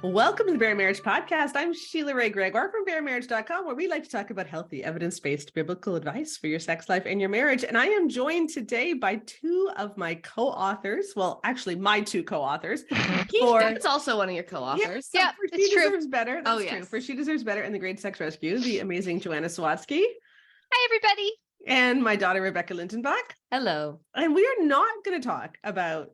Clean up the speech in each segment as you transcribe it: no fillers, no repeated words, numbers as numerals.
Welcome to the Bare Marriage Podcast. I'm Sheila Ray Gregoire from BareMarriage.com, where we like to talk about healthy, evidence-based biblical advice for your sex life and your marriage. And I am joined today by two of my co-authors. Well, actually, my two co-authors. It's also one of your co-authors. Yeah, for She Deserves Better. That's true. For She Deserves Better and the Great Sex Rescue, the amazing Joanna Sawatsky. Hi, everybody. And my daughter, Rebecca Lindenbach. Hello. And we are not going to talk about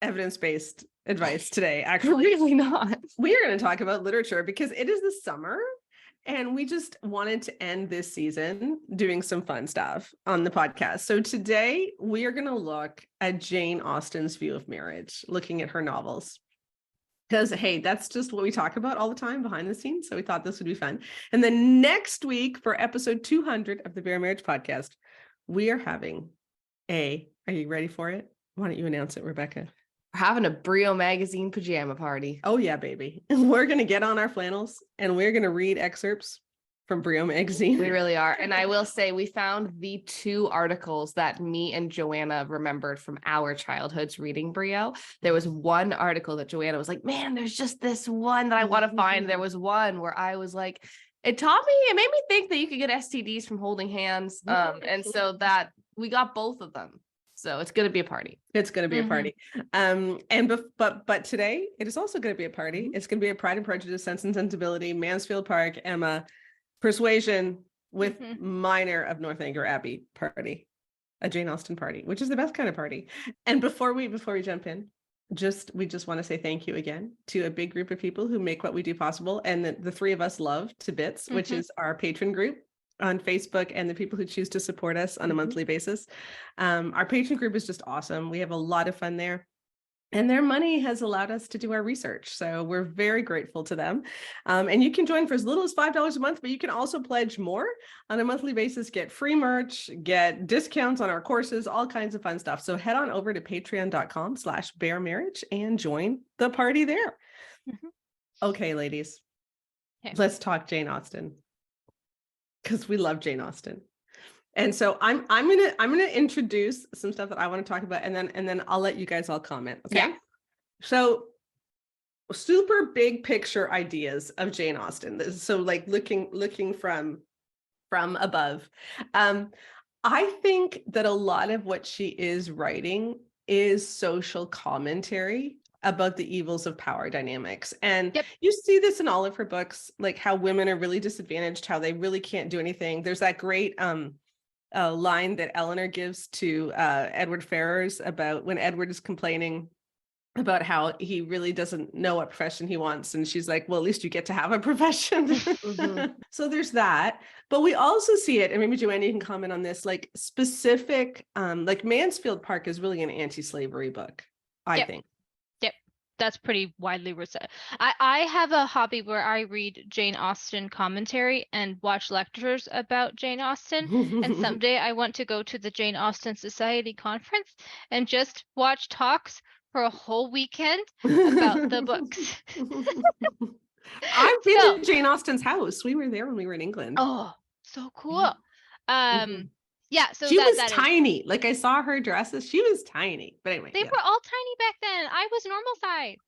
evidence-based advice today. Actually, really not. We are going to talk about literature because it is the summer and we just wanted to end this season doing some fun stuff on the podcast. So today we are going to look at Jane Austen's view of marriage, looking at her novels. Because, hey, that's just what we talk about all the time behind the scenes. So we thought this would be fun. And then next week for episode 200 of the Bare Marriage Podcast, we are having are you ready for it? Why don't you announce it, Rebecca? We're having a Brio magazine pajama party. Oh yeah, baby. We're going to get on our flannels and we're going to read excerpts from Brio magazine. We really are. And I will say we found the two articles that me and Joanna remembered from our childhoods reading Brio. There was one article that Joanna was like, man, there's just this one that I want to find. There was one where I was like, it made me think that you could get STDs from holding hands. And so that we got both of them. So it's going to be a party. It's going to be a party. But today it is also going to be a party. It's going to be a Pride and Prejudice, Sense and Sensibility, Mansfield Park, Emma, Persuasion with Minor of Northanger Abbey party, a Jane Austen party, which is the best kind of party. And before we jump in, we just want to say thank you again to a big group of people who make what we do possible. And the three of us love to bits, which is our patron group on Facebook and the people who choose to support us on a monthly basis. Our patron group is just awesome. We have a lot of fun there. And their money has allowed us to do our research. So we're very grateful to them. And you can join for as little as $5 a month, but you can also pledge more on a monthly basis, get free merch, get discounts on our courses, all kinds of fun stuff. So head on over to patreon.com/baremarriage and join the party there. Okay, ladies, let's talk Jane Austen, because we love Jane Austen. And so I'm gonna introduce some stuff that I want to talk about, and then I'll let you guys all comment. Okay. Yeah. So super big picture ideas of Jane Austen. So like looking from above. I think that a lot of what she is writing is social commentary about the evils of power dynamics. And you see this in all of her books, like how women are really disadvantaged, how they really can't do anything. There's that great line that Eleanor gives to Edward Ferrars about when Edward is complaining about how he really doesn't know what profession he wants. And she's like, well, at least you get to have a profession. So there's that. But we also see it, and maybe Joanna, you can comment on this, like specific, like Mansfield Park is really an anti-slavery book, I think. That's pretty widely received. I have a hobby where I read Jane Austen commentary and watch lectures about Jane Austen. And someday I want to go to the Jane Austen Society conference and just watch talks for a whole weekend about the books. I've been to Jane Austen's house. We were there when we were in England. Oh, so cool. Yeah, so she was tiny. Like I saw her dresses. She was tiny. But anyway, they were all tiny back then. I was normal sized.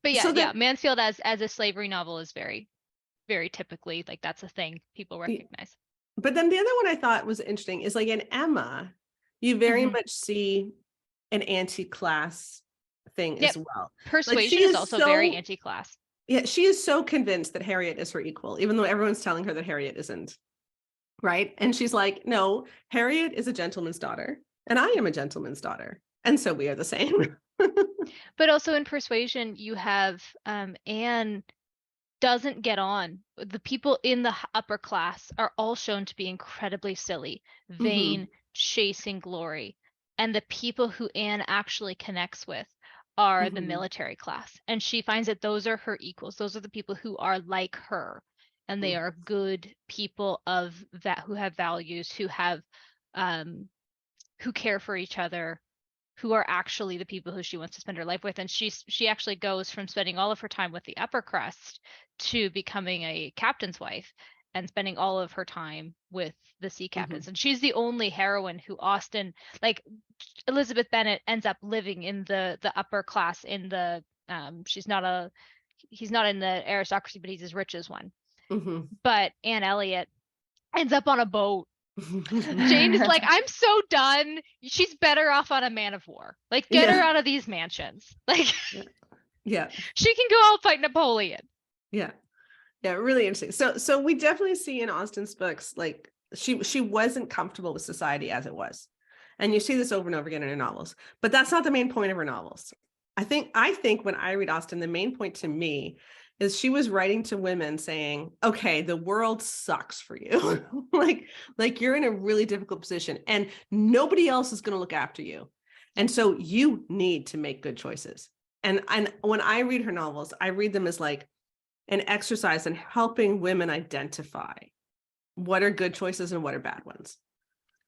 But yeah, Mansfield as a slavery novel is very, very typically like that's a thing people recognize. But then the other one I thought was interesting is like in Emma, you very much see an anti-class thing as well. Persuasion is also very anti-class. Yeah, she is so convinced that Harriet is her equal, even though everyone's telling her that Harriet isn't. Right. And she's like, no, Harriet is a gentleman's daughter and I am a gentleman's daughter. And so we are the same. But also in Persuasion, you have Anne doesn't get on. The people in the upper class are all shown to be incredibly silly, vain, chasing glory. And the people who Anne actually connects with are the military class. And she finds that those are her equals. Those are the people who are like her. And they are good people of that, who have values, who have, who care for each other, who are actually the people who she wants to spend her life with. And she actually goes from spending all of her time with the upper crust to becoming a captain's wife. and spending all of her time with the sea captains. And she's the only heroine who Austen, like Elizabeth Bennet, ends up living in the upper class in the he's not in the aristocracy, but he's as rich as one. But Anne Elliot ends up on a boat. Jane is like, I'm so done. She's better off on a man of war. Like, get her out of these mansions. Like, she can go out fight Napoleon. Yeah, really interesting. So we definitely see in Austen's books, like she wasn't comfortable with society as it was, and you see this over and over again in her novels. But that's not the main point of her novels. I think when I read Austen, the main point to me is she was writing to women saying, okay, the world sucks for you. like you're in a really difficult position and nobody else is going to look after you. And so you need to make good choices. And when I read her novels, I read them as like an exercise in helping women identify what are good choices and what are bad ones.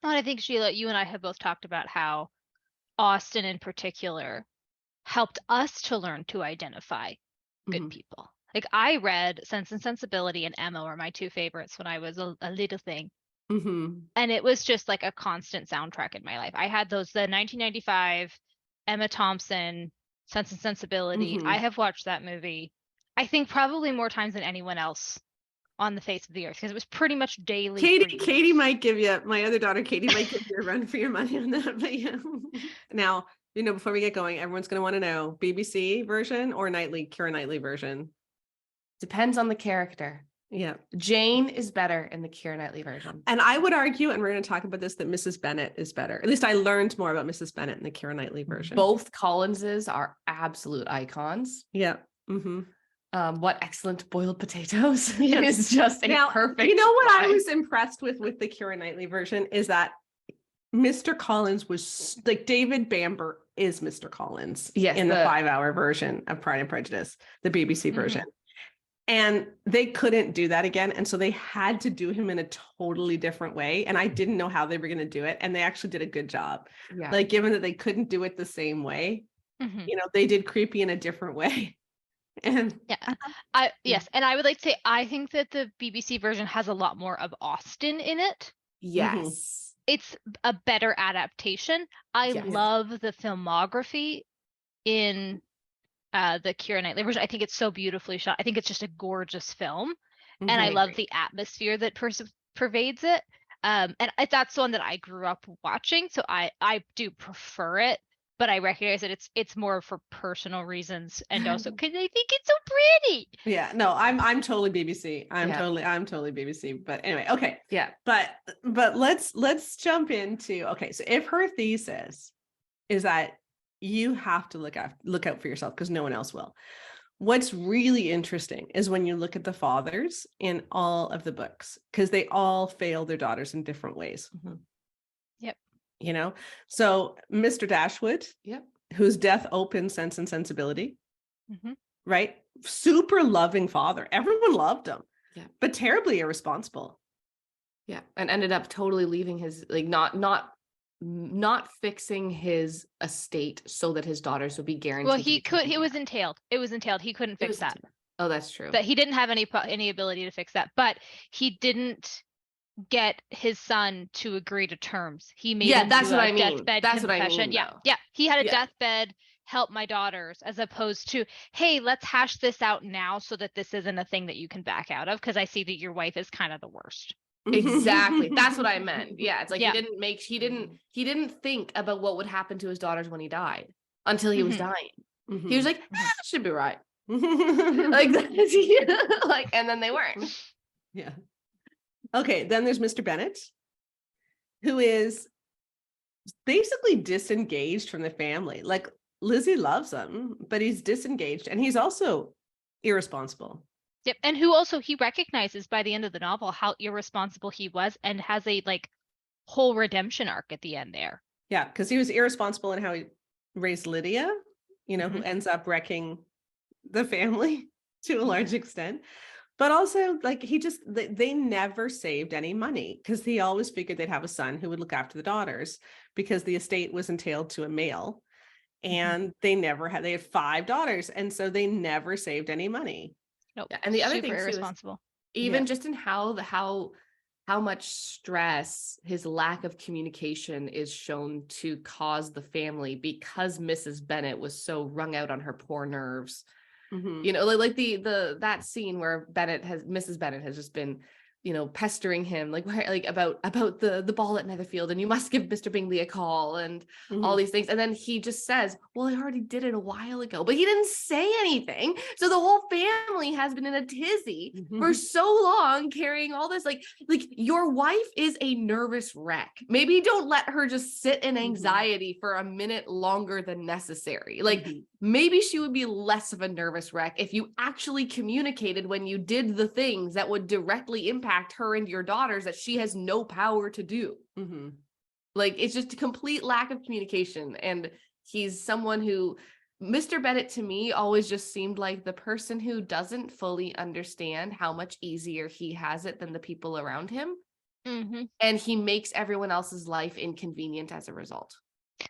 And I think, Sheila, you and I have both talked about how Austen in particular helped us to learn to identify good people. Like, I read Sense and Sensibility and Emma were my two favorites when I was a little thing. And it was just like a constant soundtrack in my life. I had the 1995 Emma Thompson Sense and Sensibility. I have watched that movie, I think, probably more times than anyone else on the face of the earth, because it was pretty much daily. Katie might give you, my other daughter, Katie might give you a run for your money on that. But yeah. Now, before we get going, everyone's going to want to know BBC version or Keira Knightley version. Depends on the character. Yeah. Jane is better in the Keira Knightley version. And I would argue, and we're going to talk about this, that Mrs. Bennet is better. At least I learned more about Mrs. Bennet in the Keira Knightley version. Both Collinses are absolute icons. Yeah. What excellent boiled potatoes is just perfect. You know what I was impressed with the Keira Knightley version is that Mr. Collins was like, David Bamber is Mr. Collins in the 5-hour version of Pride and Prejudice, the BBC version. And they couldn't do that again. And so they had to do him in a totally different way. And I didn't know how they were going to do it. And they actually did a good job. Yeah. Like, given that they couldn't do it the same way, they did creepy in a different way. And yes. And I would like to say, I think that the BBC version has a lot more of Austen in it. Yes. It's a better adaptation. I love the filmography in the Keira Knightley version. I think it's so beautifully shot. I think it's just a gorgeous film. And I love the atmosphere that pervades it. And that's the one that I grew up watching. So I do prefer it, but I recognize that it's more for personal reasons, and also because I think it's so pretty. Yeah, no, I'm totally BBC. I'm totally BBC. But anyway, okay. Yeah. But let's jump into, okay, so if her thesis is that you have to look out for yourself because no one else will. What's really interesting is when you look at the fathers in all of the books, because they all fail their daughters in different ways. Yep. So Mr. Dashwood, whose death opened Sense and Sensibility, right? Super loving father. Everyone loved him, but terribly irresponsible. Yeah. And ended up totally leaving his, like, not fixing his estate so that his daughters would be guaranteed. Well, it was entailed. He couldn't fix that. Oh, that's true. That he didn't have any ability to fix that, but he didn't get his son to agree to terms. He made that's what I mean. Deathbed that's confession. what I mean. Yeah. He had a deathbed, help my daughters, as opposed to, hey, let's hash this out now so that this isn't a thing that you can back out of, because I see that your wife is kind of the worst. Exactly. That's what I meant. Yeah. It's like he didn't think about what would happen to his daughters when he died until he was dying. He was like, should be right. Like that. Like, and then they weren't. Yeah. Okay. Then there's Mr. Bennet, who is basically disengaged from the family. Like, Lizzie loves him, but he's disengaged, and he's also irresponsible. Yep. And who also he recognizes by the end of the novel how irresponsible he was, and has a whole redemption arc at the end there. Yeah, because he was irresponsible in how he raised Lydia, who ends up wrecking the family to a large extent. But also, they never saved any money, because he always figured they'd have a son who would look after the daughters, because the estate was entailed to a male, and they had 5 daughters. And so they never saved any money. Nope. Yeah, and the other thing irresponsible. even just in how much stress his lack of communication is shown to cause the family, because Mrs. Bennett was so wrung out on her poor nerves. You know, like that scene where Mrs. Bennett has just been, you know, pestering him like about the ball at Netherfield, and you must give Mr. Bingley a call, and all these things. And then he just says, well, I already did it a while ago, but he didn't say anything. So the whole family has been in a tizzy for so long, carrying all this, like your wife is a nervous wreck. Maybe don't let her just sit in anxiety for a minute longer than necessary. Like maybe she would be less of a nervous wreck if you actually communicated when you did the things that would directly impact her and your daughters that she has no power to do. Like, it's just a complete lack of communication. And he's someone who, Mr. Bennett to me always just seemed like the person who doesn't fully understand how much easier he has it than the people around him. And he makes everyone else's life inconvenient as a result.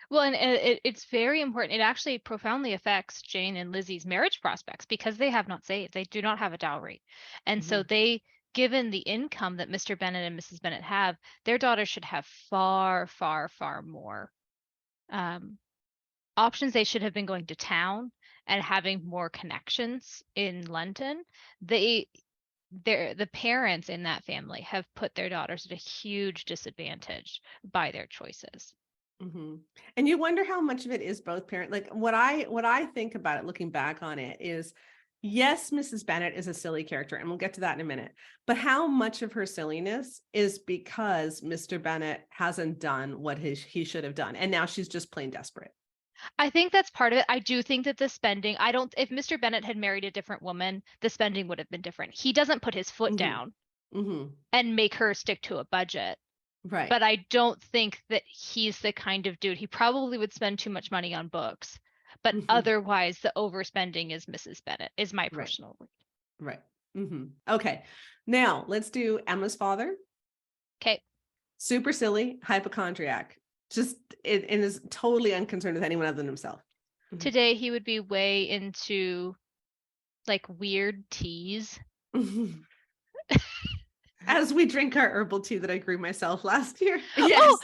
Well, and it's very important. It actually profoundly affects Jane and Lizzie's marriage prospects, because they have not saved. They do not have a dowry. And so given the income that Mr. Bennett and Mrs. Bennett have, their daughters should have far, far, far more options. They should have been going to town and having more connections in London. The parents in that family have put their daughters at a huge disadvantage by their choices. And you wonder how much of it is both parent. Like what I think about it, looking back on it, is yes, Mrs. Bennett is a silly character, and we'll get to that in a minute. But how much of her silliness is because Mr. Bennett hasn't done what he should have done, and now she's just plain desperate? I think that's part of it. I do think that the spending, if Mr. Bennett had married a different woman, the spending would have been different. He doesn't put his foot down and make her stick to a budget. Right. But I don't think that he's the kind of dude. He probably would spend too much money on books, but otherwise the overspending is Mrs. Bennett, is my personal read. Right. Okay. Now let's do Emma's father. Okay. Super silly, hypochondriac. Just it is totally unconcerned with anyone other than himself. Today he would be way into like weird teas. As we drink our herbal tea that I grew myself last year. Yes.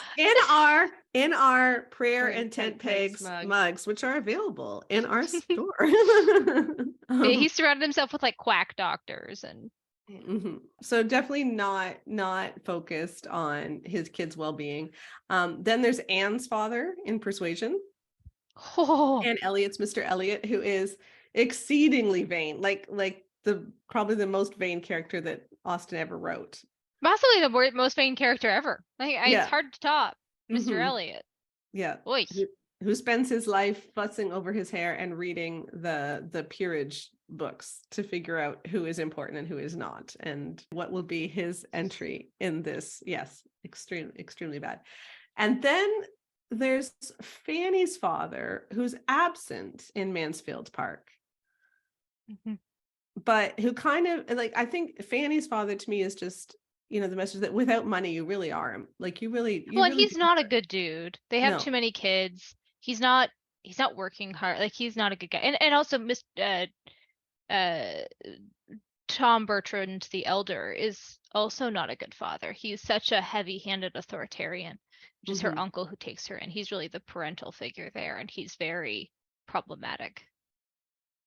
In our prayer and tent pegs mugs, which are available in our store. He surrounded himself with like quack doctors and so definitely not focused on his kids' well-being. Then there's Anne's father in Persuasion. And Eliot's Mr. Eliot, who is exceedingly vain, like probably the most vain character that Austen ever wrote. Possibly the most vain character ever. It's hard to top Mr. Eliot. Yeah. Oy. Who spends his life fussing over his hair and reading the peerage books to figure out who is important and who is not, and what will be his entry in this. Yes, extremely bad. And then there's Fanny's father, who's absent in Mansfield Park. But who kind of, like, I think Fanny's father to me is just, the message that without money, you really are him. Like you really. And he's not a good dude. They have too many kids. He's not working hard. Like he's not a good guy. And also Tom Bertrand the elder is also not a good father. He's such a heavy-handed authoritarian, which is her uncle who takes her in. He's really the parental figure there, and he's very problematic.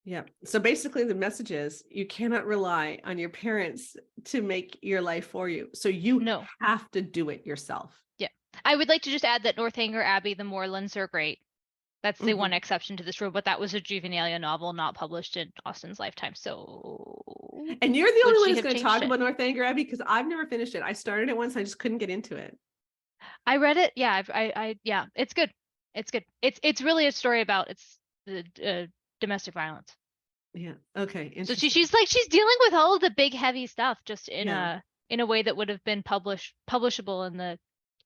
Yeah. So basically the message is you cannot rely on your parents to make your life for you. So you have to do it yourself. Yeah. I would like to just add that Northanger Abbey, the Moorlands are great. That's the one exception to this rule, but that was a juvenilia novel not published in Austen's lifetime. So and you're the only one who's going to talk about Northanger Abbey, because I've never finished it. I started it once, I just couldn't get into it. I read it. Yeah, yeah, it's good. It's good. It's really a story about the domestic violence. Yeah. Okay. So she's dealing with all of the big heavy stuff just in a way that would have been publishable in the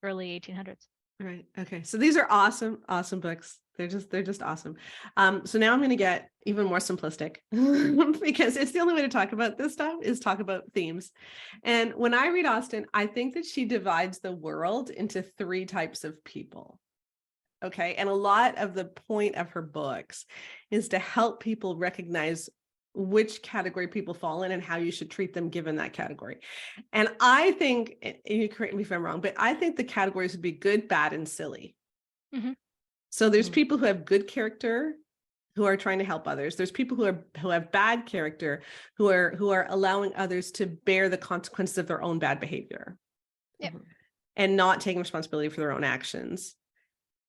early 1800s. Right. Okay. So these are awesome books. They're just awesome. So now I'm going to get even more simplistic because it's the only way to talk about this stuff is talk about themes. And when I read Austen, I think that she divides the world into 3 types of people. Okay. And a lot of the point of her books is to help people recognize which category people fall in and how you should treat them given that category. And I think, and you correct me if I'm wrong, but I think the categories would be good, bad, and silly. Mhm. So there's people who have good character who are trying to help others. There's people who have bad character who are allowing others to bear the consequences of their own bad behavior. Yep. And not taking responsibility for their own actions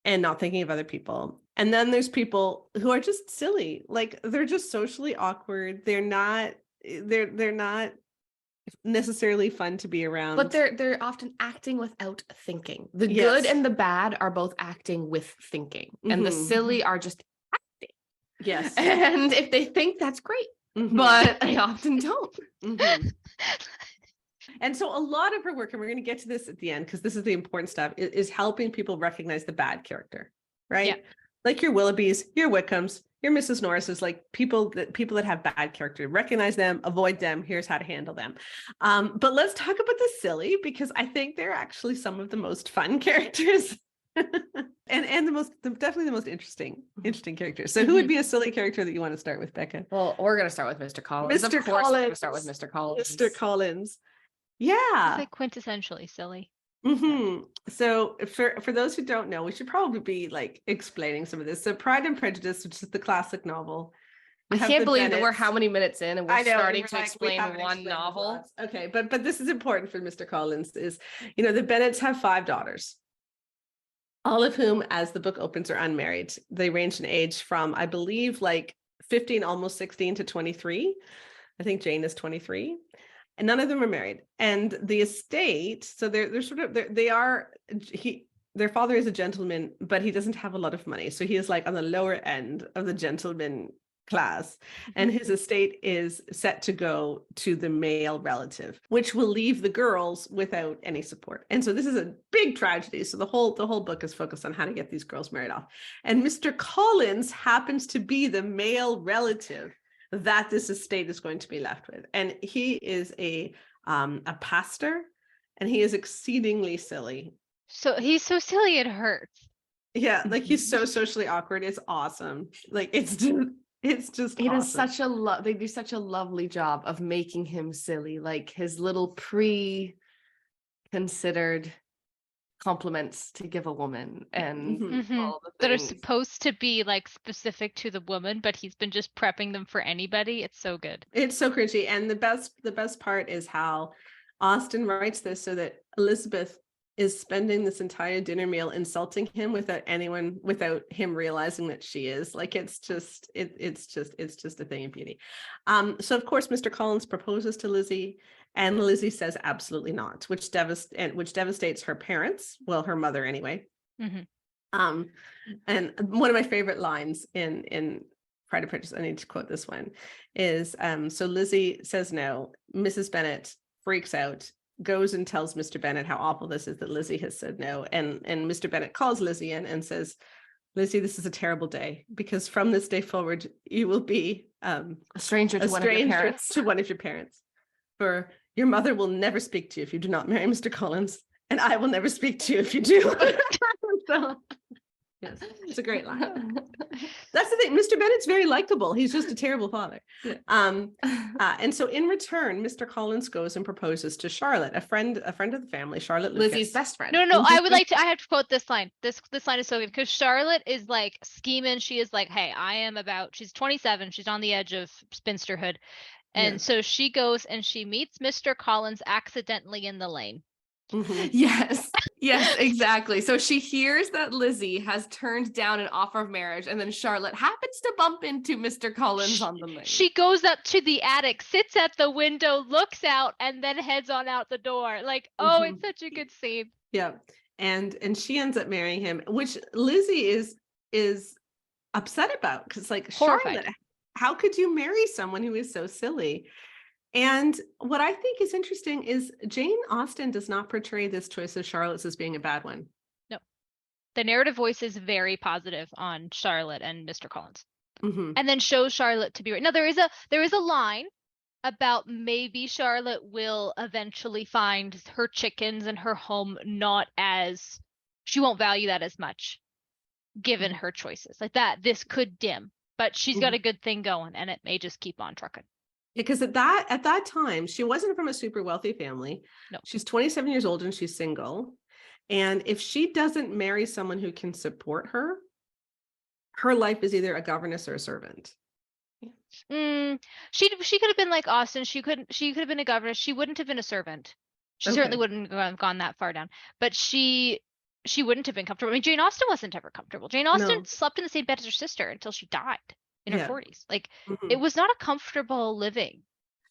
and not thinking of other people. And then there's people who are just silly. Like they're just socially awkward. They're not necessarily fun to be around. But they're often acting without thinking. The Yes. good and the bad are both acting with thinking. And the Mhm. silly are just acting. Yes. And if they think, that's great. Mhm. But they often don't. Mhm. And so a lot of her work, and we're going to get to this at the end because this is the important stuff, is helping people recognize the bad character, right? Yeah. Like your Willoughbys, your Wickhams, your Mrs. Norrises, like people that have bad character, recognize them, avoid them. Here's how to handle them. But let's talk about the silly, because I think they're actually some of the most fun characters. and definitely the most interesting characters. So who would be a silly character that you want to start with, Becca? Well, we're going to start with Mr. Collins. Mr. Of course, we're going to Collins. start with Mr. Collins. Mr. Collins. It's Yeah. like quintessentially silly. So for those who don't know, we should probably be like explaining some of this. So Pride and Prejudice, which is the classic novel. I can't believe that we're Bennets. how many minutes in and we're I know, starting we're to like, we explain haven't one explained novel. lots. Okay, but this is important for Mr. Collins is, the Bennets have 5 daughters, all of whom, as the book opens, are unmarried. They range in age from, I believe, like 15, almost 16 to 23. I think Jane is 23. And none of them are married. And the estate, so they're sort of, their father is a gentleman, but he doesn't have a lot of money. So he is like on the lower end of the gentleman class. And his estate is set to go to the male relative, which will leave the girls without any support. And so this is a big tragedy. So the whole book is focused on how to get these girls married off. And Mr. Collins happens to be the male relative that this estate is going to be left with. And he is a pastor, and he is exceedingly silly. So he's so silly it hurts. Yeah, like he's so socially awkward. It's awesome. Like it's just He does awesome. such a they do such a lovely job of making him silly, like his little pre-considered compliments to give a woman and all the That are things. supposed to be like specific to the woman, but he's been just prepping them for anybody. It's so good. It's so cringy. And the best part is how Austen writes this so that Elizabeth is spending this entire dinner meal insulting him without him realizing that she is. Like it's just a thing of beauty. So of course Mr. Collins proposes to Lizzie, and Lizzie says absolutely not, which devastates her parents, well, her mother anyway. And one of my favorite lines in Pride and Prejudice, I need to quote this one, is so Lizzie says no. Mrs. Bennet freaks out, goes and tells Mr. Bennet how awful this is that Lizzie has said no. And Mr. Bennet calls Lizzie in and says, Lizzie, this is a terrible day, because from this day forward, you will be a stranger to one of your parents. For your mother will never speak to you if you do not marry Mr. Collins, and I will never speak to you if you do. So, yes, it's a great line. That's the thing. Mr. Bennet's very likable. He's just a terrible father. Yeah. And so in return, Mr. Collins goes and proposes to Charlotte, a friend of the family, Charlotte Lucas. Lizzie's best friend. No, I have to quote this line. This line is so good because Charlotte is like scheming. She is like, hey, she's 27. She's on the edge of spinsterhood. And so she goes and she meets Mr. Collins accidentally in the lane. Yes, exactly. So she hears that Lizzie has turned down an offer of marriage, and then Charlotte happens to bump into Mr. Collins on the lane. She goes up to the attic, sits at the window, looks out, and then heads on out the door. Like, oh, it's such a good scene. Yeah. And she ends up marrying him, which Lizzie is upset about, because like, horrified. Charlotte, how could you marry someone who is so silly? And what I think is interesting is Jane Austen does not portray this choice of Charlotte's as being a bad one. No. The narrative voice is very positive on Charlotte and Mr. Collins. And then shows Charlotte to be right. Now there is a line about maybe Charlotte will eventually find her chickens and her home she won't value that as much given her choices. Like that, this could dim. but she's got a good thing going, and it may just keep on trucking. Because at that time, she wasn't from a super wealthy family. No. She's 27 years old and she's single. And if she doesn't marry someone who can support her, her life is either a governess or a servant. She could have been like Austen. She could have been a governess. She wouldn't have been a servant. She certainly wouldn't have gone that far down. But she wouldn't have been comfortable. I mean, Jane Austen wasn't ever comfortable. Jane Austen slept in the same bed as her sister until she died in her 40s. Like it was not a comfortable living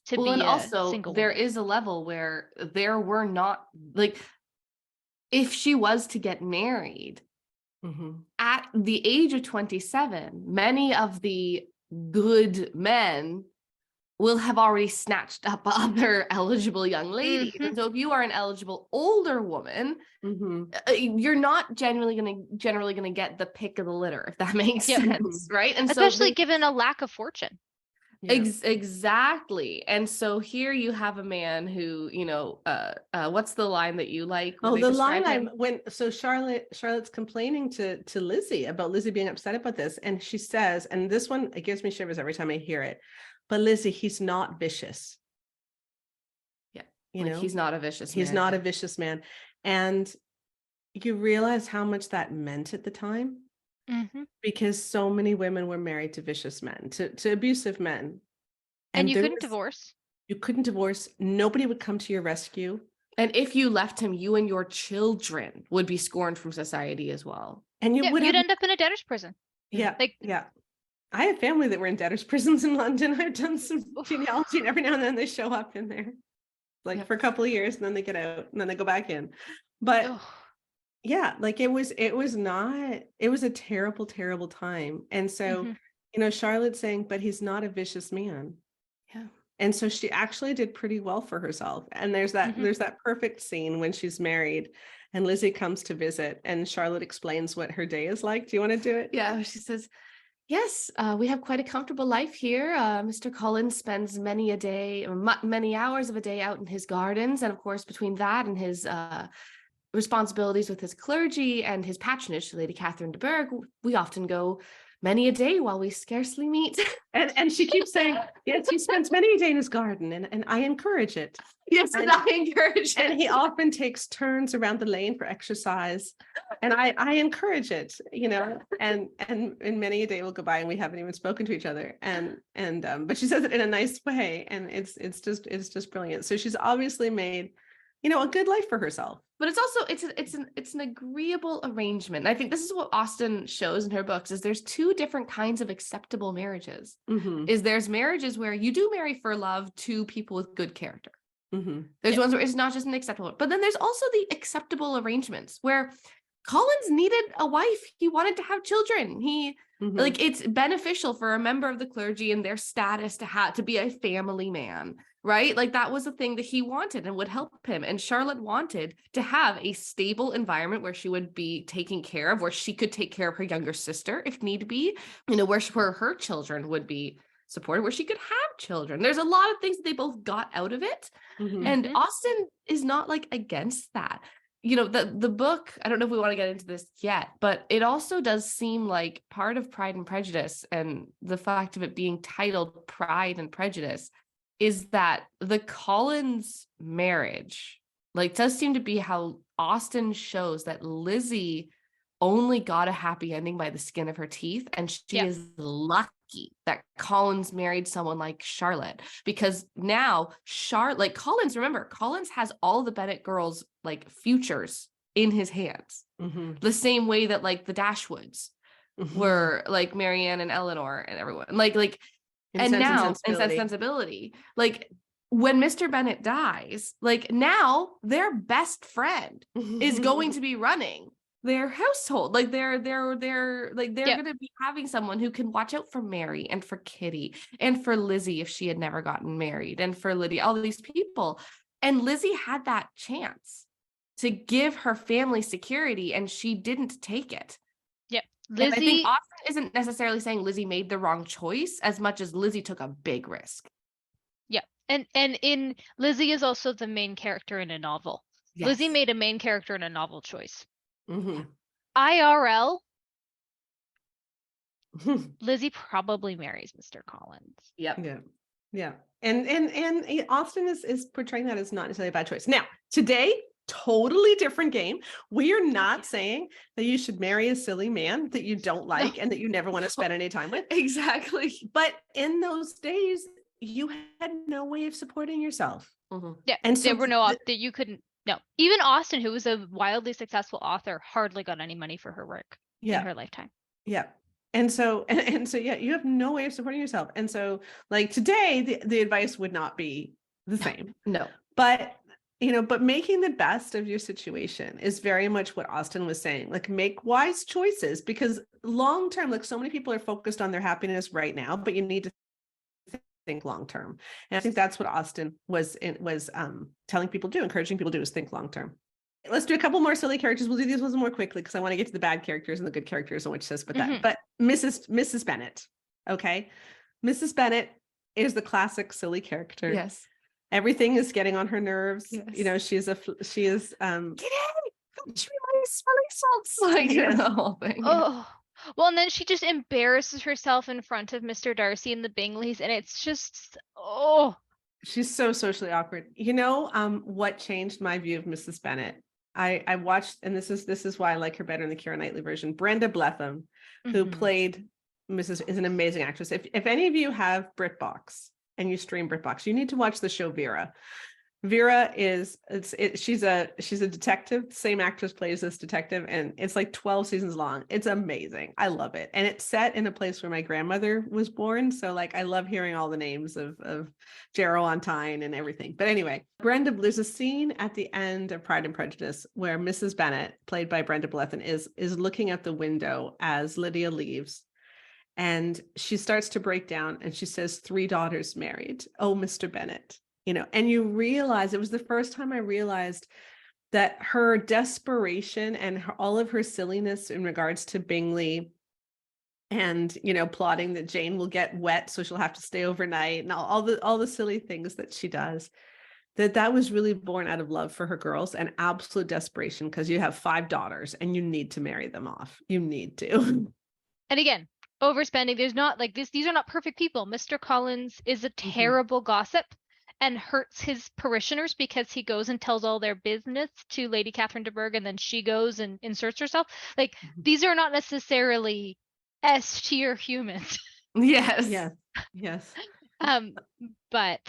to be and a also single there woman. is a level where there were not, like, if she was to get married at the age of 27, many of the good men will have already snatched up other eligible young ladies. And so if you are an eligible older woman, you're not generally going to get the pick of the litter, if that makes sense, right? And especially given a lack of fortune. Exactly. And so here you have a man who, you know, what's the line that you like? Oh, the line Charlotte's complaining to Lizzie about Lizzie being upset about this. And she says, and this one, it gives me shivers every time I hear it, but Lizzie, he's not vicious. Yeah. You know, he's not a vicious man. He's not a vicious man. And you realize how much that meant at the time. Because so many women were married to vicious men, to abusive men. And you couldn't divorce. You couldn't divorce. Nobody would come to your rescue. And if you left him, you and your children would be scorned from society as well. And you'd end up in a debtor's prison. Yeah. I have family that were in debtor's prisons in London. I've done some genealogy, and every now and then they show up in there, like for a couple of years, and then they get out and then they go back in. But yeah, like it was a terrible, terrible time. And so, you know, Charlotte's saying, but he's not a vicious man. Yeah. And so she actually did pretty well for herself. And there's that perfect scene when she's married and Lizzie comes to visit and Charlotte explains what her day is like. Do you want to do it? Yeah. She says, yes, we have quite a comfortable life here. Mr. Collins spends many hours of a day out in his gardens. And of course, between that and his responsibilities with his clergy and his patronage to Lady Catherine de Bourgh, we often go many a day while we scarcely meet. And she keeps saying, yes, he spends many a day in his garden, and I encourage it. Yes, and I encourage it. And he often takes turns around the lane for exercise, and I encourage it, you know, and many a day will go by and we haven't even spoken to each other. But she says it in a nice way, and it's just brilliant. So she's obviously made, you know, a good life for herself. But it's also it's an agreeable arrangement. And I think this is what Austen shows in her books, is there's two different kinds of acceptable marriages. Is there's marriages where you do marry for love to people with good character. There's ones where it's not just an acceptable, but then there's also the acceptable arrangements where Collins needed a wife. He wanted to have children. Like, it's beneficial for a member of the clergy and their status to be a family man, right? Like, that was the thing that he wanted and would help him. And Charlotte wanted to have a stable environment where she would be taken care of, where she could take care of her younger sister if need be, you know, where her children would be supported, where she could have children. There's a lot of things that they both got out of it. And Austen is not like against that. You know, the book, I don't know if we want to get into this yet, but it also does seem like part of Pride and Prejudice, and the fact of it being titled Pride and Prejudice, is that the Collins marriage, like, does seem to be how Austen shows that Lizzie only got a happy ending by the skin of her teeth, and she is lucky that Collins married someone like Charlotte, because now Collins has all the Bennett girls' like futures in his hands, the same way that like the Dashwoods were like Marianne and Eleanor and everyone like and now in Sense and Sensibility, like when Mr. Bennett dies, like now their best friend is going to be running their household. Like they're going to be having someone who can watch out for Mary and for Kitty and for Lizzie if she had never gotten married, and for Lydia, all these people. And Lizzie had that chance to give her family security, and she didn't take it. Lizzie, and I think Austen isn't necessarily saying Lizzie made the wrong choice as much as Lizzie took a big risk. And in Lizzie is also the main character in a novel. Lizzie made a main character in a novel choice. IRL, Lizzie probably marries Mr. Collins. Yep. Yeah. Yeah. And Austen is portraying that as not necessarily a bad choice. Now, today, totally different game. We are not saying that you should marry a silly man that you don't like and that you never want to spend any time with. Exactly. But in those days, you had no way of supporting yourself. Yeah. And so there were no that you couldn't. No, even Austen, who was a wildly successful author, hardly got any money for her work in her lifetime. Yeah. And so, yeah, you have no way of supporting yourself. And so like today, the advice would not be the same. No. But, but making the best of your situation is very much what Austen was saying. Like, make wise choices, because long term, like, so many people are focused on their happiness right now, but you need to think long term. And I think that's what Austen was telling people to do, encouraging people to do, is think long term. Let's do a couple more silly characters. We'll do these ones more quickly because I want to get to the bad characters and the good characters and what she says about that. But Mrs. Bennett. Okay. Mrs. Bennett is the classic silly character. Yes. Everything is getting on her nerves. Yes. She is get in, touch me, my smelling salts. Like, the whole thing. Oh, well, and then she just embarrasses herself in front of Mr. Darcy and the Bingleys, and it's just, she's so socially awkward. What changed my view of Mrs. Bennett? I watched, and this is why I like her better in the Keira Knightley version. Brenda Blethyn, who played Mrs. is an amazing actress. If any of you have BritBox and you stream BritBox, you need to watch the show Vera. Vera she's a detective. Same actress plays this detective, and it's like 12 seasons long. It's amazing. I love it. And it's set in a place where my grandmother was born. So like, I love hearing all the names of Geraldine and everything. But anyway, there's a scene at the end of Pride and Prejudice where Mrs. Bennett, played by Brenda Blethyn, is looking at the window as Lydia leaves. And she starts to break down and she says, 3 daughters married. Oh, Mr. Bennett. And you realize, it was the first time I realized that her desperation and all of her silliness in regards to Bingley and, plotting that Jane will get wet, so she'll have to stay overnight, and all the silly things that she does, that was really born out of love for her girls and absolute desperation, because you have 5 daughters and you need to marry them off. You need to. And again, overspending. There's not like this. These are not perfect people. Mr. Collins is a terrible gossip and hurts his parishioners because he goes and tells all their business to Lady Catherine de Bourgh, and then she goes and inserts herself. Like, these are not necessarily S-tier humans. Yes. Yes. But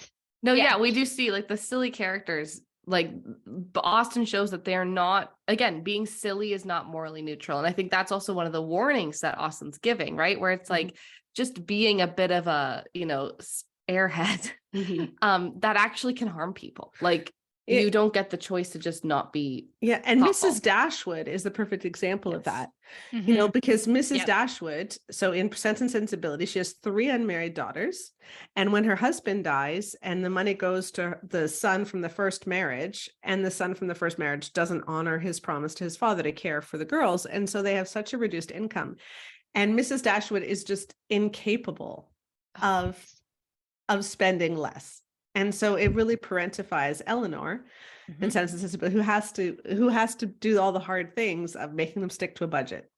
no, yeah, we do see like the silly characters. Like, Austen shows that they're not, again, being silly is not morally neutral. And I think that's also one of the warnings that Austen's giving, right? Where it's like just being a bit of a, airhead that actually can harm people. Like, you don't get the choice to just not be. Yeah. And thoughtful. Mrs. Dashwood is the perfect example of that, because Mrs. Dashwood, so in Sense and Sensibility, she has 3 unmarried daughters. And when her husband dies and the money goes to the son from the first marriage, and the son from the first marriage doesn't honor his promise to his father to care for the girls. And so they have such a reduced income. And Mrs. Dashwood is just incapable of spending less. And so it really parentifies Eleanor in Sense and Sensibility, who has to do all the hard things of making them stick to a budget.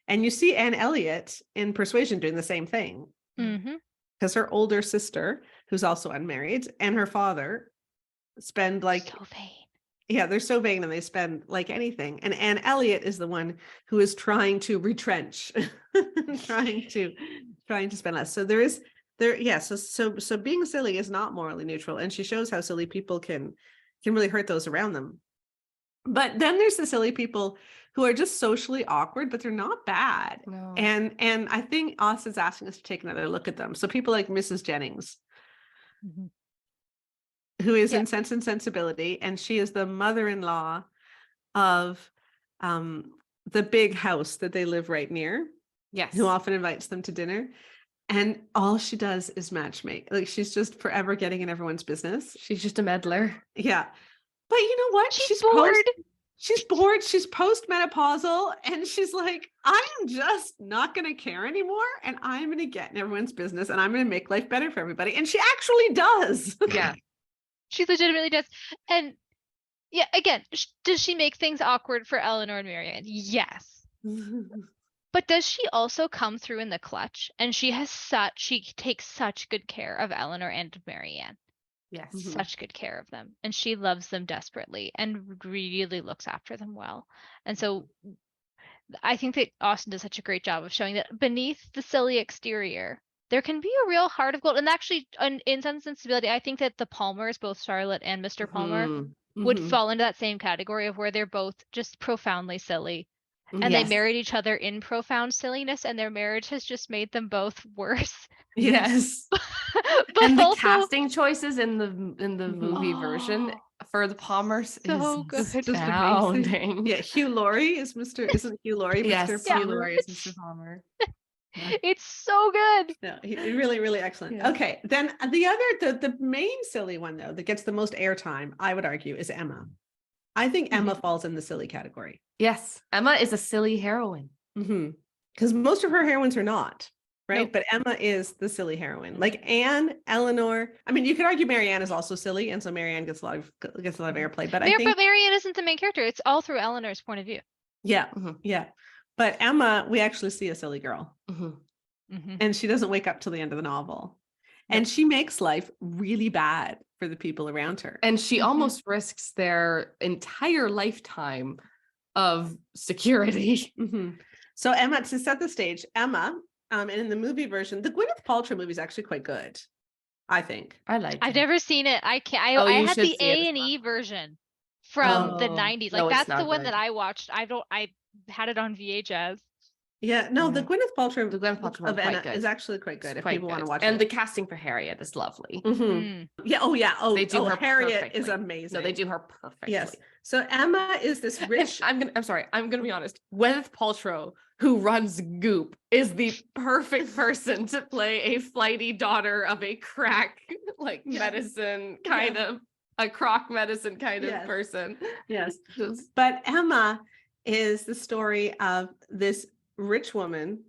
And you see Anne Elliot in Persuasion doing the same thing, because her older sister, who's also unmarried, and her father spend like so vain. Yeah, they're so vain and they spend like anything. And Anne Elliot is the one who is trying to retrench, trying to spend less. So so being silly is not morally neutral, and she shows how silly people can really hurt those around them. But then there's the silly people who are just socially awkward, but they're not bad. No. And I think Austen's asking us to take another look at them. So people like Mrs. Jennings, who is in Sense and Sensibility, and she is the mother-in-law of the big house that they live right near. Yes. Who often invites them to dinner. And all she does is matchmake. Like, she's just forever getting in everyone's business. She's just a meddler. Yeah. But you know what? She's bored. She's bored. She's postmenopausal. And she's like, I'm just not going to care anymore. And I'm going to get in everyone's business. And I'm going to make life better for everybody. And she actually does. Yeah. She legitimately does. And yeah, again, does she make things awkward for Eleanor and Marianne? Yes. But does she also come through in the clutch? And she takes such good care of Eleanor and Marianne. Yes. Mhm. Such good care of them. And she loves them desperately and really looks after them well. And so I think that Austen does such a great job of showing that beneath the silly exterior, there can be a real heart of gold. And actually, in Sense and Sensibility, I think that the Palmers, both Charlotte and Mr. Palmer, would Mhm. fall into that same category of where they're both just profoundly silly. And Yes. they married each other in profound silliness, and their marriage has just made them both worse. Yes. But And the also, casting choices in the movie version Oh, for the Palmers so is good. Just astounding. Yeah, Hugh Laurie isn't Hugh Laurie Mr. Yes, Yeah. Hugh Palmer? Laurie is Mr. Palmer. It's so good. No, really excellent. Yeah. Okay, then the main silly one though that gets the most airtime, I would argue, is Emma. I think Emma falls in the silly category. Yes, Emma is a silly heroine. Because most of her heroines are not, right? Nope. But Emma is the silly heroine. Like Anne, Eleanor. I mean, you could argue Marianne is also silly, and so Marianne gets a lot of airplay. But I think, But Marianne isn't the main character. It's all through Eleanor's point of view. yeah, Mhm. yeah. But Emma, we actually see a silly girl, Mhm. and she doesn't wake up till the end of the novel, and she makes life really bad for the people around her. And she almost risks their entire lifetime of security. So Emma, to set the stage, Emma, and in the movie version, the Gwyneth Paltrow movie is actually quite good, I think. I like I've it. never seen it. I can't. Oh, I you had should the see it. It's A&E version from the Oh, 90s. no, Like it's that's the not one good. that I watched. I had it on VHS. Yeah, no, the Yeah. Gwyneth Paltrow The Gwyneth Paltrow of one's quite Anna good. is actually quite good It's if quite people want to good. watch and it. the casting for Harriet is lovely. Yeah. Oh, yeah. Oh, They do her Harriet is perfectly. amazing. No, they do her perfectly. Yes. So Emma is this rich. I'm gonna be honest. Gwyneth Paltrow, who runs Goop, is the perfect person to play a flighty daughter of a crack medicine kind of a crock medicine kind of person. Yes. Just- But Emma is the story of this rich woman,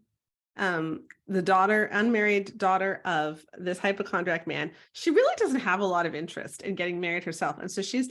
the unmarried daughter of this hypochondriac man. She really doesn't have a lot of interest in getting married herself. And so she's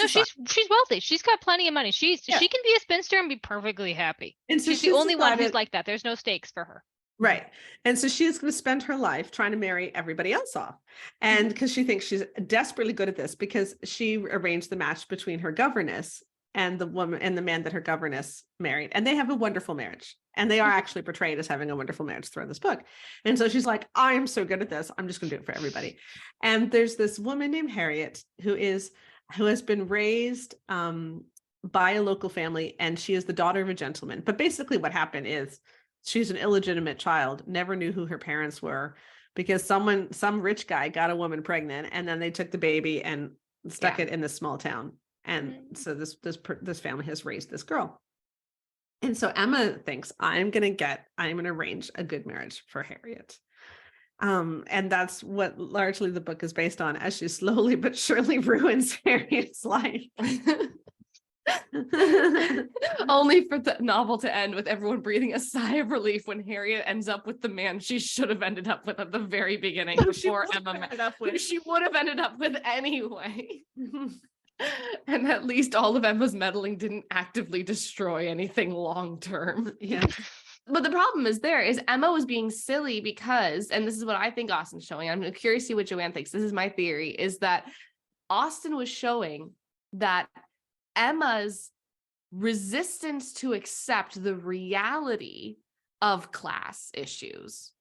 wealthy. She's got plenty of money. She can be a spinster and be perfectly happy. And so she's the only one who's decided- like that. There's no stakes for her. Right. And so she's going to spend her life trying to marry everybody else off. And because she thinks she's desperately good at this, because she arranged the match between her governess and the woman and the man that her governess married. And they have a wonderful marriage. And they are actually portrayed as having a wonderful marriage throughout this book. And so she's like, I'm so good at this. I'm just going to do it for everybody. And there's this woman named Harriet who has been raised by a local family, and she is the daughter of a gentleman. But basically what happened is she's an illegitimate child, never knew who her parents were, because some rich guy got a woman pregnant, and then they took the baby and stuck it in this small town. And so this family has raised this girl. And so Emma thinks, I'm going to arrange a good marriage for Harriet. And that's what largely the book is based on, as she slowly but surely ruins Harriet's life. Only for the novel to end with everyone breathing a sigh of relief when Harriet ends up with the man she should have ended up with at the very beginning before Emma met up with. She would have ended up with anyway. And at least all of Emma's meddling didn't actively destroy anything long term. Yeah. But the problem is Emma was being silly because, and this is what I think Austen's showing, I'm curious to see what Joanne thinks. This is my theory, is that Austen was showing that Emma's resistance to accept the reality of class issues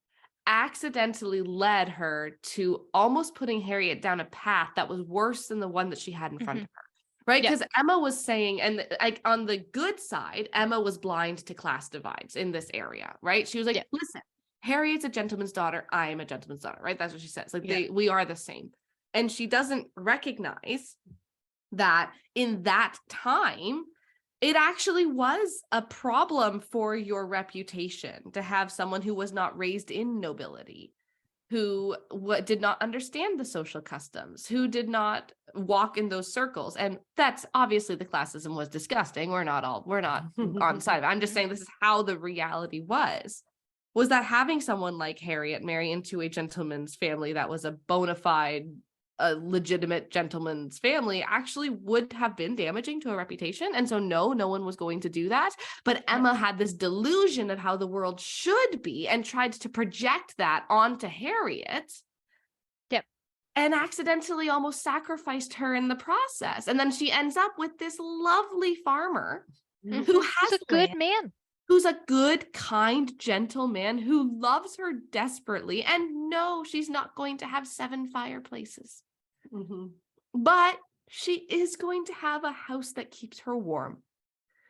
accidentally led her to almost putting Harriet down a path that was worse than the one that she had in front of her. Right? Because Emma was saying, and on the good side, Emma was blind to class divides in this area, right? She was like, listen, Harriet's a gentleman's daughter. I am a gentleman's daughter, right? That's what she says. We are the same. And she doesn't recognize that in that time, it actually was a problem for your reputation to have someone who was not raised in nobility, who did not understand the social customs, who did not walk in those circles. And that's obviously the classism was disgusting. We're not on side of it. I'm just saying this is how the reality was that having someone like Harriet marry into a gentleman's family that was a bona fide a legitimate gentleman's family actually would have been damaging to a reputation. And so no one was going to do that. But Emma had this delusion of how the world should be and tried to project that onto Harriet. Yep. And accidentally almost sacrificed her in the process. And then she ends up with this lovely farmer who has a good land, man. who's a good, kind, gentle man who loves her desperately. And no, she's not going to have 7 fireplaces. Mm-hmm. But she is going to have a house that keeps her warm.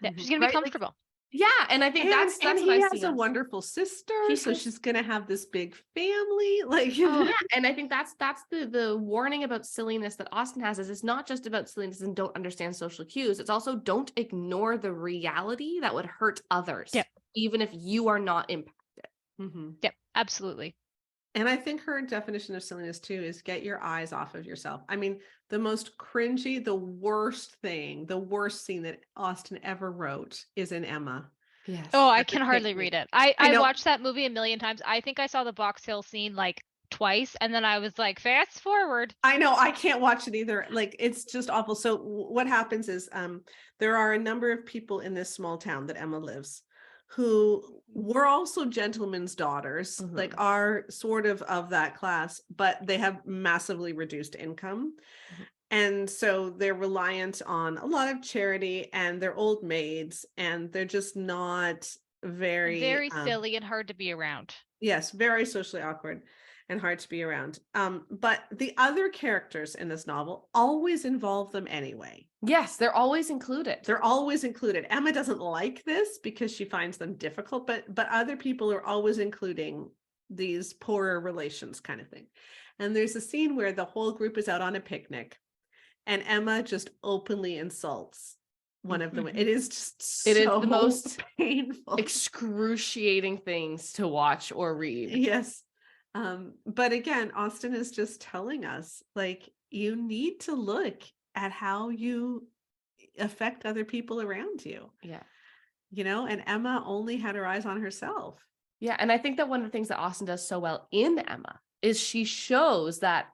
Yeah, she's gonna be comfortable. Yeah, and I think that's and what he I has see a us. wonderful sister, He so has- she's gonna have this big family. Like, Yeah, and I think that's the warning about silliness that Austen has, is it's not just about silliness and don't understand social cues. It's also don't ignore the reality that would hurt others, even if you are not impacted. mm-hmm. Yep, absolutely. And I think her definition of silliness too is get your eyes off of yourself. I mean, the most cringy, the worst scene that Austen ever wrote is in Emma. Yes. Oh, I At the can hardly picnic. read it. I know. watched that movie a million times. I think I saw the Box Hill scene like twice, and then I was like, fast forward. I know, I can't watch it either. Like, it's just awful. So what happens is there are a number of people in this small town that Emma lives who were also gentlemen's daughters, like are sort of that class, but they have massively reduced income. And so they're reliant on a lot of charity, and they're old maids, and they're just not very silly and hard to be around. Yes, very socially awkward and hard to be around. But the other characters in this novel always involve them anyway. Yes, they're always included. They're always included. Emma doesn't like this because she finds them difficult, but other people are always including these poorer relations kind of thing. And there's a scene where the whole group is out on a picnic and Emma just openly insults one of them. It is just it is the most painful, excruciating things to watch or read. Yes. But again, Austen is just telling us, like, you need to look at how you affect other people around you. Yeah. You know, and Emma only had her eyes on herself. Yeah. And I think that one of the things that Austen does so well in Emma is she shows that,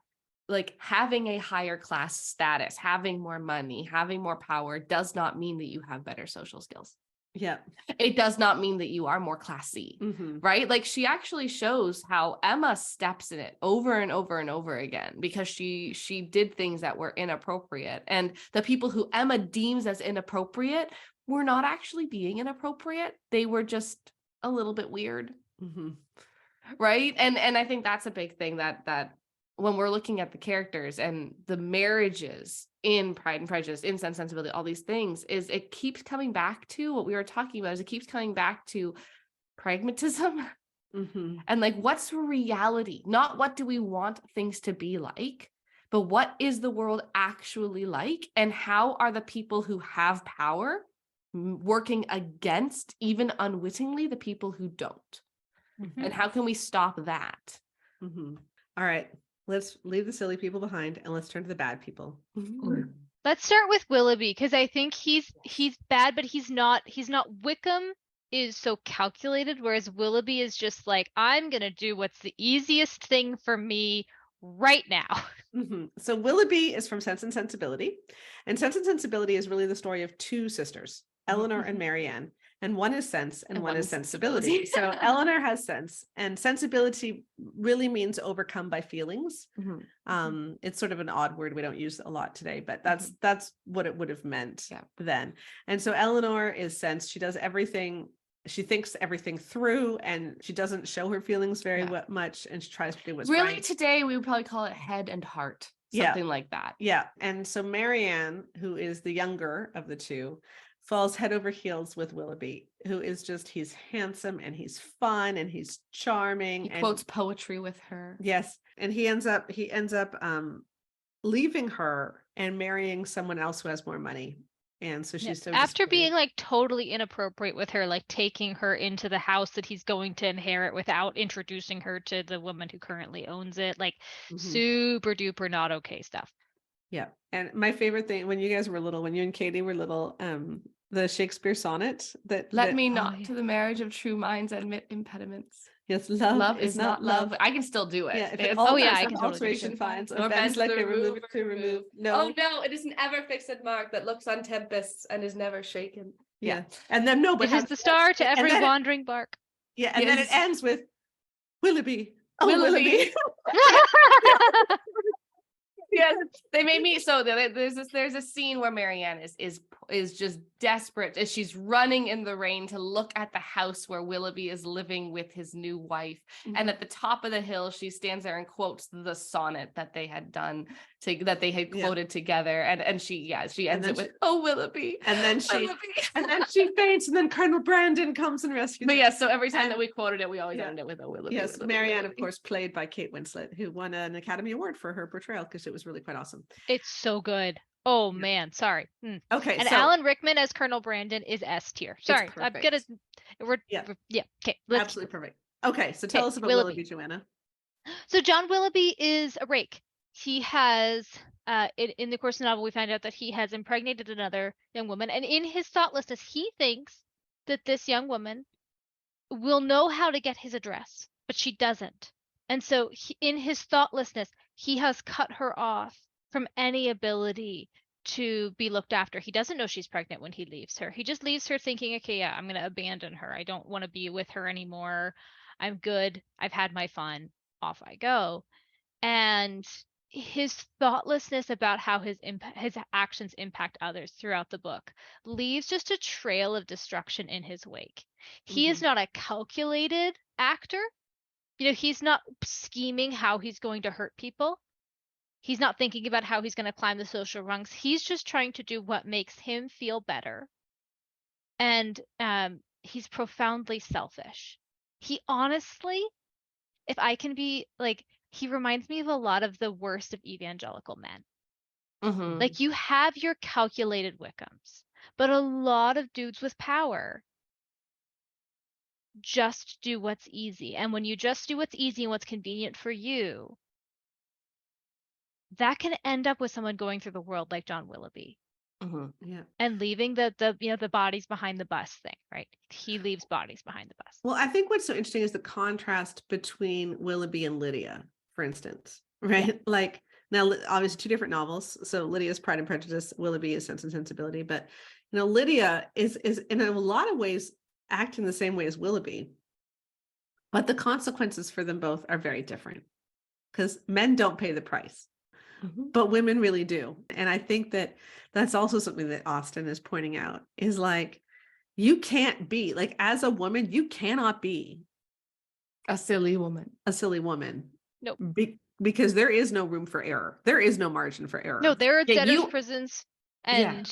like, having a higher class status, having more money, having more power does not mean that you have better social skills. Yeah. It does not mean that you are more classy, right? Like, she actually shows how Emma steps in it over and over and over again because she did things that were inappropriate. And the people who Emma deems as inappropriate were not actually being inappropriate. They were just a little bit weird. Right. And I think that's a big thing that when we're looking at the characters and the marriages in Pride and Prejudice, in Sense and Sensibility, all these things, is it keeps coming back to what we were talking about, is it keeps coming back to pragmatism and like, what's reality? Not what do we want things to be like, but what is the world actually like? And how are the people who have power working against, even unwittingly, the people who don't? And how can we stop that? All right. Let's leave the silly people behind and let's turn to the bad people. Let's start with Willoughby, because I think he's bad, but he's not Wickham is so calculated, whereas Willoughby is just like, I'm gonna do what's the easiest thing for me right now. So Willoughby is from Sense and Sensibility, and Sense and Sensibility is really the story of two sisters, Eleanor and Marianne. And one is sense and one is sensibility. So Eleanor has sense, and sensibility really means overcome by feelings. It's sort of an odd word we don't use a lot today, but that's what it would have meant then. And so Eleanor is sense. She does everything. She thinks everything through, and she doesn't show her feelings very much, and she tries to do what's really right. Today we would probably call it head and heart, something like that. Yeah. And so Marianne, who is the younger of the two, falls head over heels with Willoughby, who is just, he's handsome and he's fun and he's charming. He and quotes poetry with her. Yes. And he ends up leaving her and marrying someone else who has more money. And so she's so after being like totally inappropriate with her, like taking her into the house that he's going to inherit without introducing her to the woman who currently owns it, like super duper not okay stuff. Yeah. And my favorite thing, when you guys were little, when you and Katie were little, the Shakespeare sonnet that me not to the marriage of true minds admit impediments. Yes, Love is not love. I can still do it. Yeah, if It's- Oh, yeah, alters I or can totally do it. alteration finds, Nor or bends like a remove or to remove. No. Oh no, it is an ever fixed mark that looks on tempests and is never shaken. Yeah. And then no, but It is has the star to and every then wandering bark. yeah, and then it Yes. ends with Willoughby. Oh, Willoughby. Willoughby. Yes, they made me so there's a scene where Marianne is just desperate as she's running in the rain to look at the house where Willoughby is living with his new wife. And at the top of the hill, she stands there and quotes the sonnet that they had done that they had quoted together. And she ends it with, oh, Willoughby. And then Willoughby. she faints, and then Colonel Brandon comes and rescues But her. yes, so every time And- that we quoted it, we always yeah. ended it with, oh, Willoughby. Yes, Willoughby, Marianne, of Willoughby. course, played by Kate Winslet, who won an Academy Award for her portrayal because it was really quite awesome. It's so good. Oh Yeah. man, sorry. Okay, And so Alan Rickman as Colonel Brandon is S tier. Sorry, I'm gonna. perfect. Yeah. Okay. Absolutely perfect. Okay, so tell Okay, us about Willoughby. Willoughby, Joanna. So John Willoughby is a rake. He has, in the course of the novel, we find out that he has impregnated another young woman, and in his thoughtlessness, he thinks that this young woman will know how to get his address, but she doesn't. And so, in his thoughtlessness, he has cut her off from any ability to be looked after. He doesn't know she's pregnant when he leaves her. He just leaves her thinking, okay, yeah, I'm going to abandon her. I don't want to be with her anymore. I'm good. I've had my fun. Off I go. And his thoughtlessness about how his actions impact others throughout the book leaves just a trail of destruction in his wake. He is not a calculated actor. He's not scheming how he's going to hurt people. He's not thinking about how he's going to climb the social rungs. He's just trying to do what makes him feel better. And he's profoundly selfish. He honestly, if I can be like, he reminds me of a lot of the worst of evangelical men. Mhm. Like, you have your calculated Wickhams, but a lot of dudes with power just do what's easy. And when you just do what's easy and what's convenient for you, that can end up with someone going through the world like John Willoughby Yeah. and leaving the bodies behind the bus thing, right? He leaves bodies behind the bus. Well, I think what's so interesting is the contrast between Willoughby and Lydia, for instance, right? Like, now, obviously, two different novels. So Lydia's Pride and Prejudice, Willoughby is Sense and Sensibility. But Lydia is in a lot of ways acting the same way as Willoughby, but the consequences for them both are very different because men don't pay the price. But women really do. And I think that that's also something that Austen is pointing out is like, you can't be like, as a woman, you cannot be A silly woman. Nope. Because there is no room for error. There is no margin for error. No, there are Yeah, debtors' you- prisons, and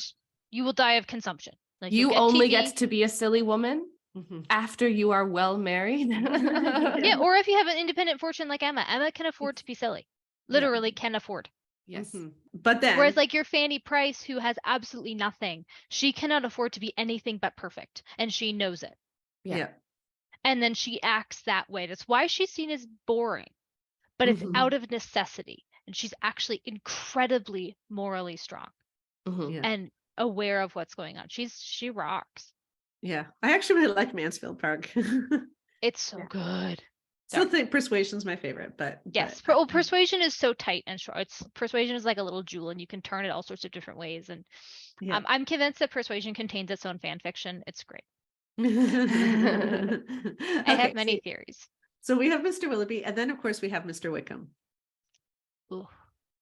you will die of consumption. Like, You you'll get only TB. get to be a silly woman Mhm. after you are well married. Yeah, or if you have an independent fortune like Emma. Emma can afford to be silly. Literally can afford. Yes. Mhm. But then, Whereas like your Fanny Price, who has absolutely nothing, she cannot afford to be anything but perfect, and she knows it. yeah. And then she acts that way. That's why she's seen as boring, but it's Mhm. out of necessity. And she's actually incredibly morally strong Mhm. Yeah. and aware of what's going on. She rocks. Yeah. I actually really like Mansfield Park. It's so Yeah. good. Still think Persuasion's my favorite, but Yes. but, Persuasion is so tight and short. Persuasion is like a little jewel, and you can turn it all sorts of different ways. And yeah. I'm convinced that Persuasion contains its own fan fiction. It's great. I have many theories. So we have Mr. Willoughby, and then of course we have Mr. Wickham. Ooh.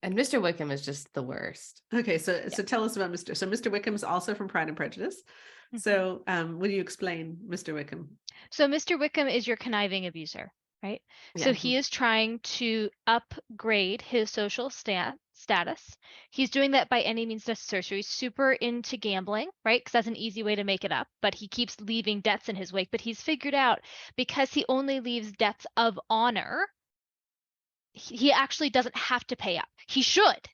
And Mr. Wickham is just the worst. Okay, so tell us about Mr. So Mr. Wickham is also from Pride and Prejudice. So will you explain Mr. Wickham? So Mr. Wickham is your conniving abuser, right? So Yeah. he is trying to upgrade his social status. He's doing that by any means necessary. So he's super into gambling, right? Because that's an easy way to make it up. But he keeps leaving debts in his wake. But he's figured out, because he only leaves debts of honor, he actually doesn't have to pay up. He should.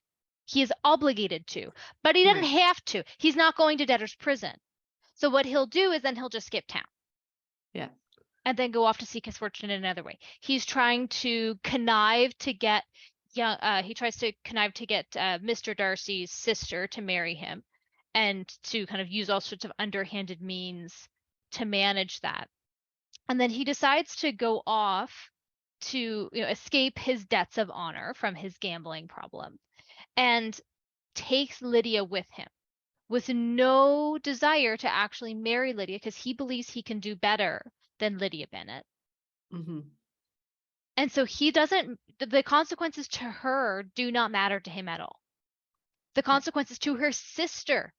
He is obligated to, but he doesn't Right. have to. He's not going to debtor's prison. So what he'll do is then he'll just skip town. Yeah. And then go off to seek his fortune in another way. He's trying to connive to get Mr. Darcy's sister to marry him, and to kind of use all sorts of underhanded means to manage that. And then he decides to go off to, escape his debts of honor from his gambling problem, and takes Lydia with him, with no desire to actually marry Lydia because he believes he can do better than Lydia Bennett. Mm-hmm. And so he doesn't, the consequences to her do not matter to him at all. The consequences to her sister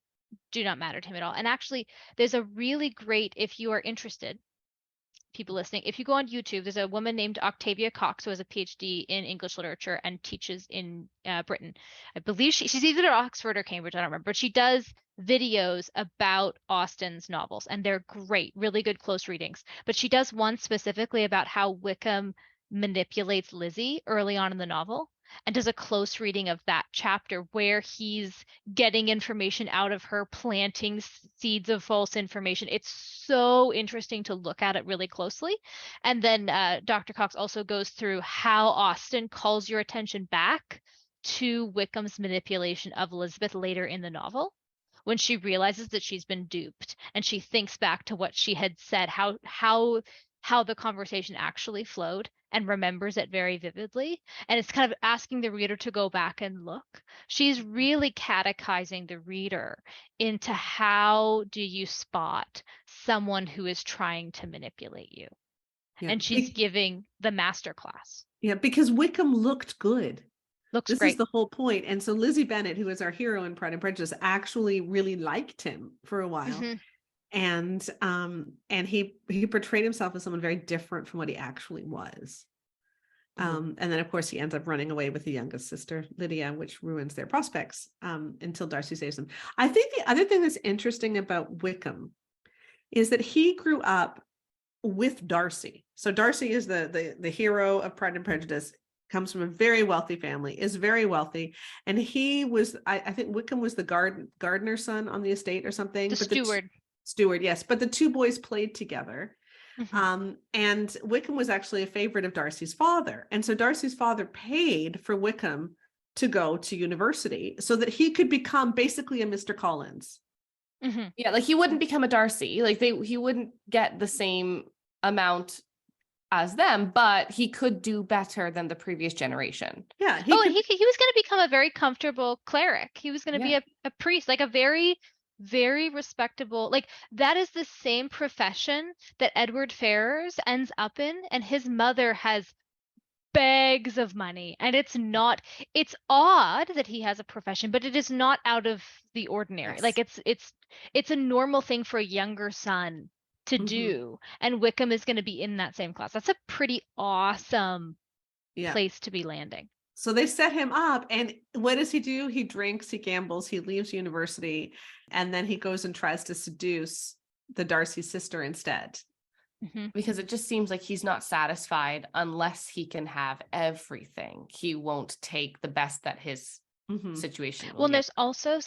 do not matter to him at all. And actually, there's a really great, if you are interested, people listening, if you go on YouTube, there's a woman named Octavia Cox who has a PhD in English literature and teaches in Britain. I believe she's either at Oxford or Cambridge, I don't remember, but she does videos about Austen's novels, and they're great, really good close readings. But she does one specifically about how Wickham manipulates Lizzie early on in the novel, and does a close reading of that chapter where he's getting information out of her, planting seeds of false information. It's so interesting to look at it really closely. And then Dr. Cox also goes through how Austen calls your attention back to Wickham's manipulation of Elizabeth later in the novel, when she realizes that she's been duped, and she thinks back to what she had said, how the conversation actually flowed, and remembers it very vividly. And it's kind of asking the reader to go back and look. She's really catechizing the reader into how do you spot someone who is trying to manipulate you. Yeah. And she's giving the master class. Yeah, because Wickham looked good. Looks This great. is the whole point. And so Lizzie Bennett, who is our hero in Pride and Prejudice, actually really liked him for a while. Mhm. And he portrayed himself as someone very different from what he actually was. And then of course he ends up running away with the youngest sister, Lydia, which ruins their prospects until Darcy saves them. I think the other thing that's interesting about Wickham is that he grew up with Darcy. So Darcy is the hero of Pride and Prejudice, comes from a very wealthy family, is very wealthy. And he was, I think Wickham was the gardener's son on the estate or something. The steward. Steward, yes. But the two boys played together. Mhm. And Wickham was actually a favorite of Darcy's father. And so Darcy's father paid for Wickham to go to university so that he could become basically a Mr. Collins. Mhm. Yeah, like he wouldn't become a Darcy. Like he wouldn't get the same amount as them, but he could do better than the previous generation. Yeah. He was going to become a very comfortable cleric. He was going to be a priest, like a very, very respectable, like that is the same profession that Edward Ferrars ends up in, and his mother has bags of money. And it's odd that he has a profession, but it is not out of the ordinary. Yes. Like it's a normal thing for a younger son to do, and Wickham is going to be in that same class. That's a pretty awesome place to be landing. So they set him up, and what does he do? He drinks, he gambles, he leaves university, and then he goes and tries to seduce the Darcy sister instead. Because it just seems like he's not satisfied unless he can have everything. He won't take the best that his situation will Well, get. there's also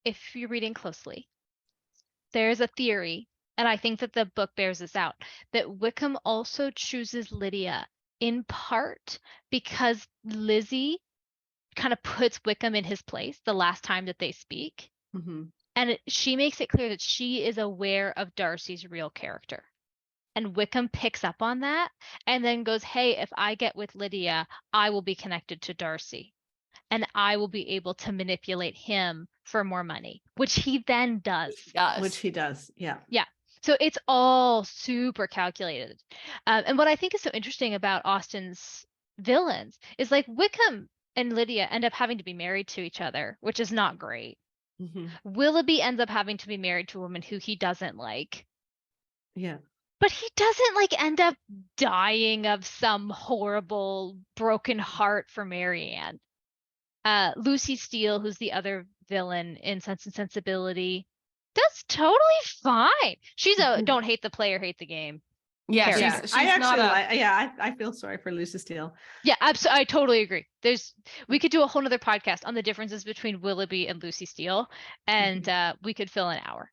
if you're reading closely, there's a theory, and I think that the book bears this out, that Wickham also chooses Lydia in part because Lizzie kind of puts Wickham in his place the last time that they speak. And she makes it clear that she is aware of Darcy's real character. And Wickham picks up on that and then goes, hey, if I get with Lydia, I will be connected to Darcy. And I will be able to manipulate him for more money, which he then does. Which he does, yeah. Yeah. So it's all super calculated. And what I think is so interesting about Austen's villains is like Wickham and Lydia end up having to be married to each other, which is not great. Willoughby ends up having to be married to a woman who he doesn't like. Yeah. But he doesn't like end up dying of some horrible broken heart for Marianne. Lucy Steele, who's the other villain in Sense and Sensibility, does totally fine. She's a don't hate the player, hate the game. Yeah, she's I feel sorry for Lucy Steele. Yeah, absolutely. I totally agree. We could do a whole nother podcast on the differences between Willoughby and Lucy Steele, and we could fill an hour.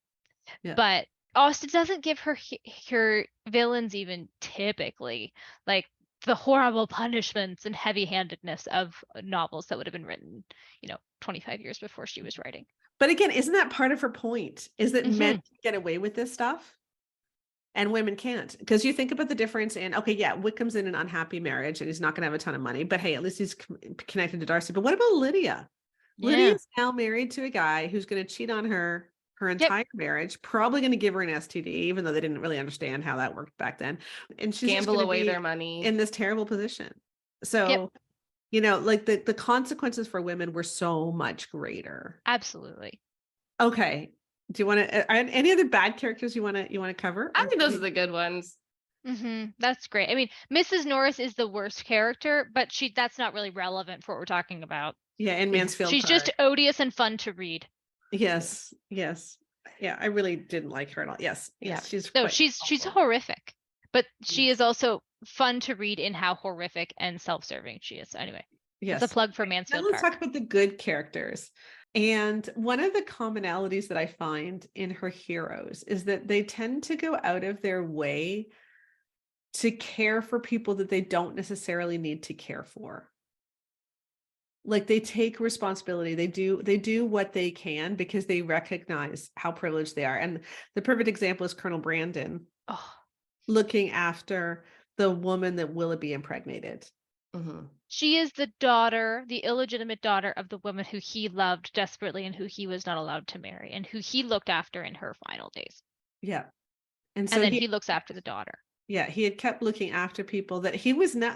Yeah. But Austen doesn't give her villains even typically like the horrible punishments and heavy-handedness of novels that would have been written, 25 years before she was writing. But again, isn't that part of her point? Is that men get away with this stuff? And women can't, because you think about the difference in, okay, yeah, Wickham's in an unhappy marriage and he's not going to have a ton of money, but hey, at least he's connected to Darcy. But what about Lydia? Lydia is now married to a guy who's going to cheat on her entire marriage, probably going to give her an STD, even though they didn't really understand how that worked back then. And she's gamble away their money in this terrible position. So, you know, like the consequences for women were so much greater. Absolutely. Okay. Do you want to, any other bad characters you want to cover? I think those are the good ones. That's great. I mean, Mrs. Norris is the worst character, but that's not really relevant for what we're talking about. Yeah, in Mansfield She's Park. just odious and fun to read. Yes. Yeah, I really didn't like her at all. Yes. She's horrific, but she is also fun to read in how horrific and self-serving she is. So anyway, it's a plug for Mansfield Park. Let's talk about the good characters. And one of the commonalities that I find in her heroes is that they tend to go out of their way to care for people that they don't necessarily need to care for. Like they take responsibility. They do what they can because they recognize how privileged they are. And the perfect example is Colonel Brandon looking after the woman that Willoughby impregnated. She is the illegitimate daughter of the woman who he loved desperately and who he was not allowed to marry and who he looked after in her final days. Yeah. And then he looks after the daughter. Yeah. He had kept looking after people that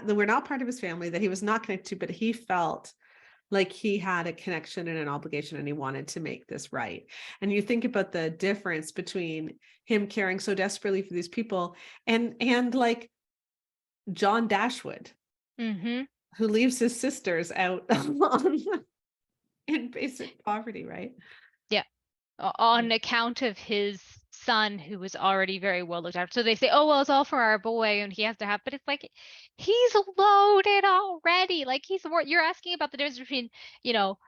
were not part of his family, that he was not connected to, but he felt like he had a connection and an obligation and he wanted to make this right. And you think about the difference between him caring so desperately for these people and like John Dashwood, who leaves his sisters out in basic poverty, right? Yeah. On account of his son, who was already very well looked after. So they say, oh, well, it's all for our boy and he has to have, but it's like, he's loaded already. Like you're asking about the difference between, you know,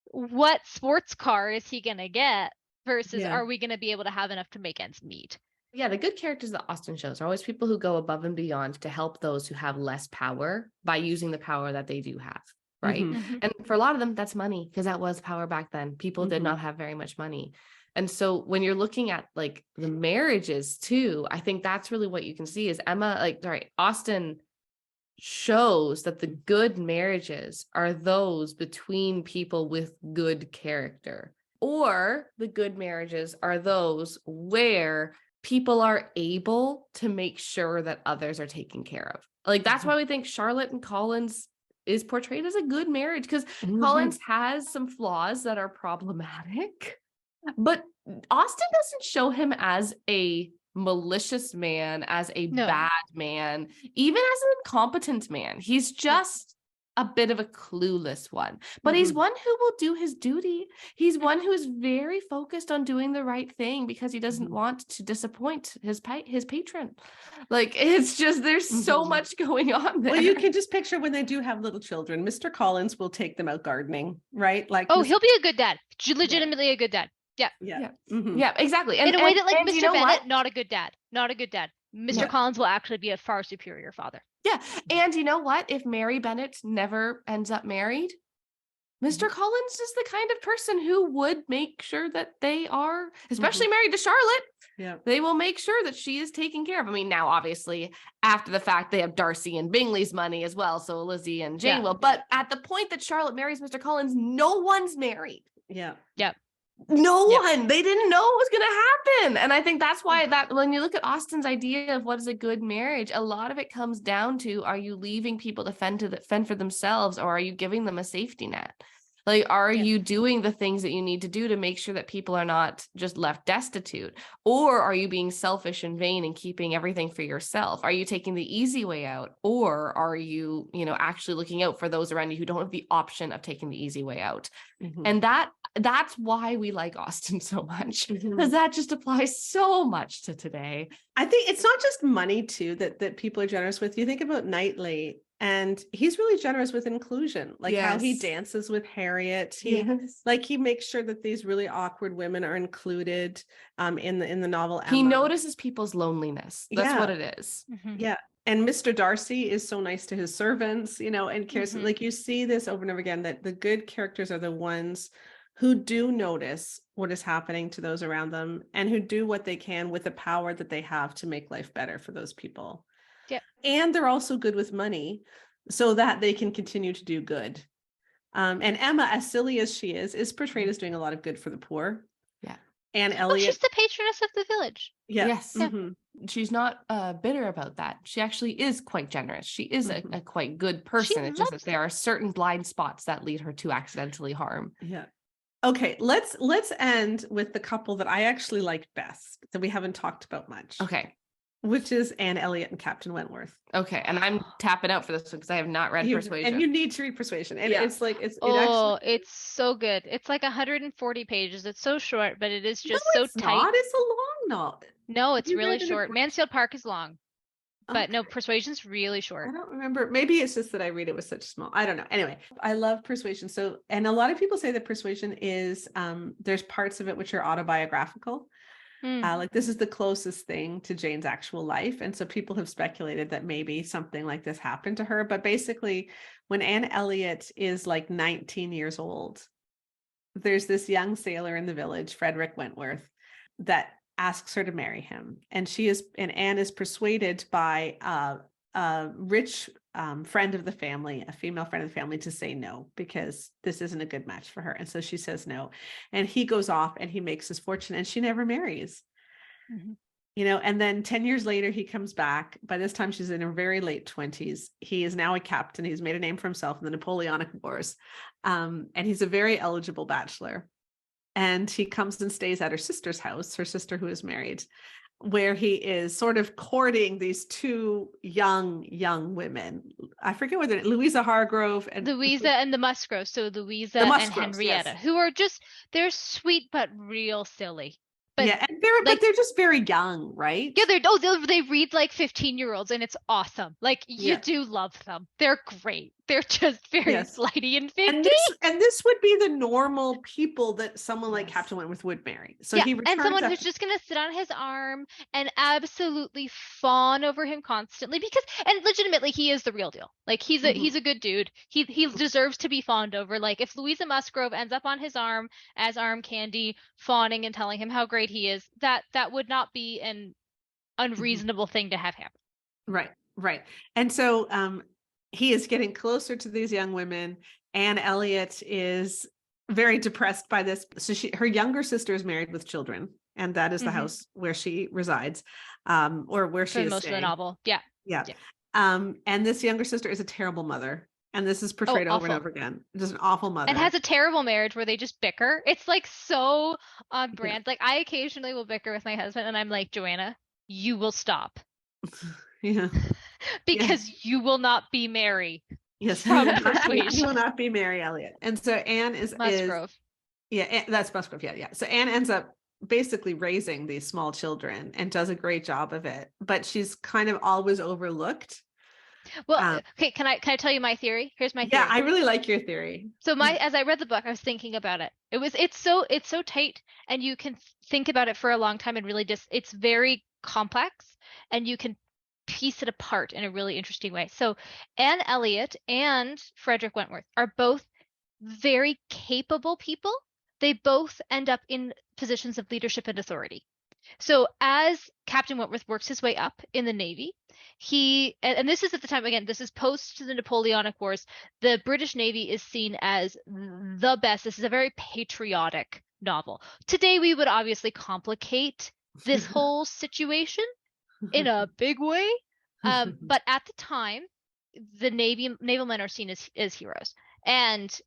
what sports car is he going to get versus are we going to be able to have enough to make ends meet? Yeah, the good characters that Austen shows are always people who go above and beyond to help those who have less power by using the power that they do have, right? And for a lot of them, that's money, because that was power back then. People did not have very much money. And so when you're looking at like the marriages too, I think that's really what you can see is Austen shows that the good marriages are those between people with good character, or the good marriages are those where people are able to make sure that others are taken care of. Like, that's why we think Charlotte and Collins is portrayed as a good marriage, because Collins has some flaws that are problematic, but Austen doesn't show him as a malicious man, as a bad man, even as an incompetent man. He's just a bit of a clueless one, but he's one who will do his duty. He's one who is very focused on doing the right thing because he doesn't want to disappoint his patron. Like, it's just, there's so much going on there. Well, you can just picture when they do have little children, Mr. Collins will take them out gardening, right? Like, he'll be a good dad, legitimately a good dad. Yeah, exactly. And in a way that, like, Mr. Bennett, not a good dad. Mr. Collins will actually be a far superior father. Yeah. And you know what? If Mary Bennett never ends up married, Mr. Collins is the kind of person who would make sure that they are, especially married to Charlotte. Yeah. They will make sure that she is taken care of. I mean, now, obviously, after the fact, they have Darcy and Bingley's money as well. So Lizzie and Jane will. But at the point that Charlotte marries Mr. Collins, no one's married. Yeah. No one. They didn't know it was going to happen. And I think that's why that when you look at Austen's idea of what is a good marriage, a lot of it comes down to, are you leaving people to fend for themselves, or are you giving them a safety net? Like, are you doing the things that you need to do to make sure that people are not just left destitute? Or are you being selfish and vain and keeping everything for yourself? Are you taking the easy way out? Or are you, actually looking out for those around you who don't have the option of taking the easy way out? And that's why we like Austen so much, because that just applies so much to today. I think it's not just money too that people are generous with. You think about Knightley, and he's really generous with inclusion, like how he dances with Harriet. He makes sure that these really awkward women are included in the novel Emma. He notices people's loneliness. That's what it is. Yeah. And Mr. Darcy is so nice to his servants, and cares. Like, you see this over and over again, that the good characters are the ones who do notice what is happening to those around them and who do what they can with the power that they have to make life better for those people. Yep. And they're also good with money so that they can continue to do good. And Emma, as silly as she is portrayed as doing a lot of good for the poor. Yeah. And Oh, she's Elliot. the patroness of the village. Yeah. Yes. Mhm. She's not bitter about that. She actually is quite generous. She is Mhm. a quite good person. It's just that loves there are certain blind spots that lead her to accidentally harm. Yeah. Okay, let's end with the couple that I actually like best that we haven't talked about much. Okay. Which is Anne Elliot and Captain Wentworth. Okay. And I'm tapping out for this one because I have not read Persuasion. And you need to read Persuasion. And Yeah. it's like It's so good. It's like 140 pages. It's so short, but it is just so it's tight. not. It's a long novel. No, it's You really read it in short. one- Mansfield Park is long, but no, Okay. Persuasion's really I short. don't remember. Maybe it's just that I read it with such small. I don't know. Anyway, I love Persuasion. So, and a lot of people say that Persuasion is there's parts of it which are autobiographical. Like this is the closest thing to Jane's actual life. And so people have speculated that maybe something like this happened to her. But basically, when Anne Elliot is like 19 years old, there's this young sailor in the village, Frederick Wentworth, that asks her to marry him. And Anne is persuaded by a rich friend of the family, a female friend of the family, to say no, because this isn't a good match for her. And so she says no. And he goes off and he makes his fortune and she never marries. Mhm. You know, and then 10 years later, he comes back. By this time, she's in her very late 20s. He is now a captain. He's made a name for himself in the Napoleonic Wars. And he's a very eligible bachelor. And he comes and stays at her sister's house, her sister who is married, where he is sort of courting these two young women. I forget whether Louisa Hargrove and Louisa and the Musgroves. So Louisa The and Musgroves, Henrietta, yes. who are just, they're sweet but real silly. But yeah, and like- they're just very young, right? yeah, they read like 15-year-olds and it's awesome. Like you do love them. They're great. They're just very flighty and fidgety. And this would be the normal people that someone like Captain Wentworth would marry. So he returns and someone up- who's just gonna sit on his arm and absolutely fawn over him constantly because, and legitimately, he is the real deal. Like he's a good dude. He deserves to be fawned over. Like if Louisa Musgrove ends up on his arm as arm candy, fawning and telling him how great he is, that would not be an unreasonable thing to have happen. Right. And so he is getting closer to these young women. Anne Elliot is very depressed by this. So her younger sister is married with children, and that is the house where she resides, or where she is most staying. of the novel. Yeah. And this younger sister is a terrible mother. And this is portrayed over and over again. Just an awful mother. And has a terrible marriage where they just bicker. It's like so on brand. Like I occasionally will bicker with my husband and I'm like, Joanna, you will stop. Because you will not be Mary. Yes. From Persuasion. You will not be Mary Elliot. And so Anne is Musgrove. That's Musgrove. Yeah. So Anne ends up basically raising these small children and does a great job of it, but she's kind of always overlooked. Well, okay, can I tell you my theory? Here's my theory. Yeah, I really like your theory. So as I read the book, I was thinking about it. It's so tight and you can think about it for a long time and really it's very complex and you can piece it apart in a really interesting way. So Anne Elliot and Frederick Wentworth are both very capable people. They both end up in positions of leadership and authority. So as Captain Wentworth works his way up in the Navy, and this is at the time, again, this is post the Napoleonic Wars, the British Navy is seen as the best. This is a very patriotic novel. Today, we would obviously complicate this whole situation in a big way. But at the time, the naval men are seen as heroes. And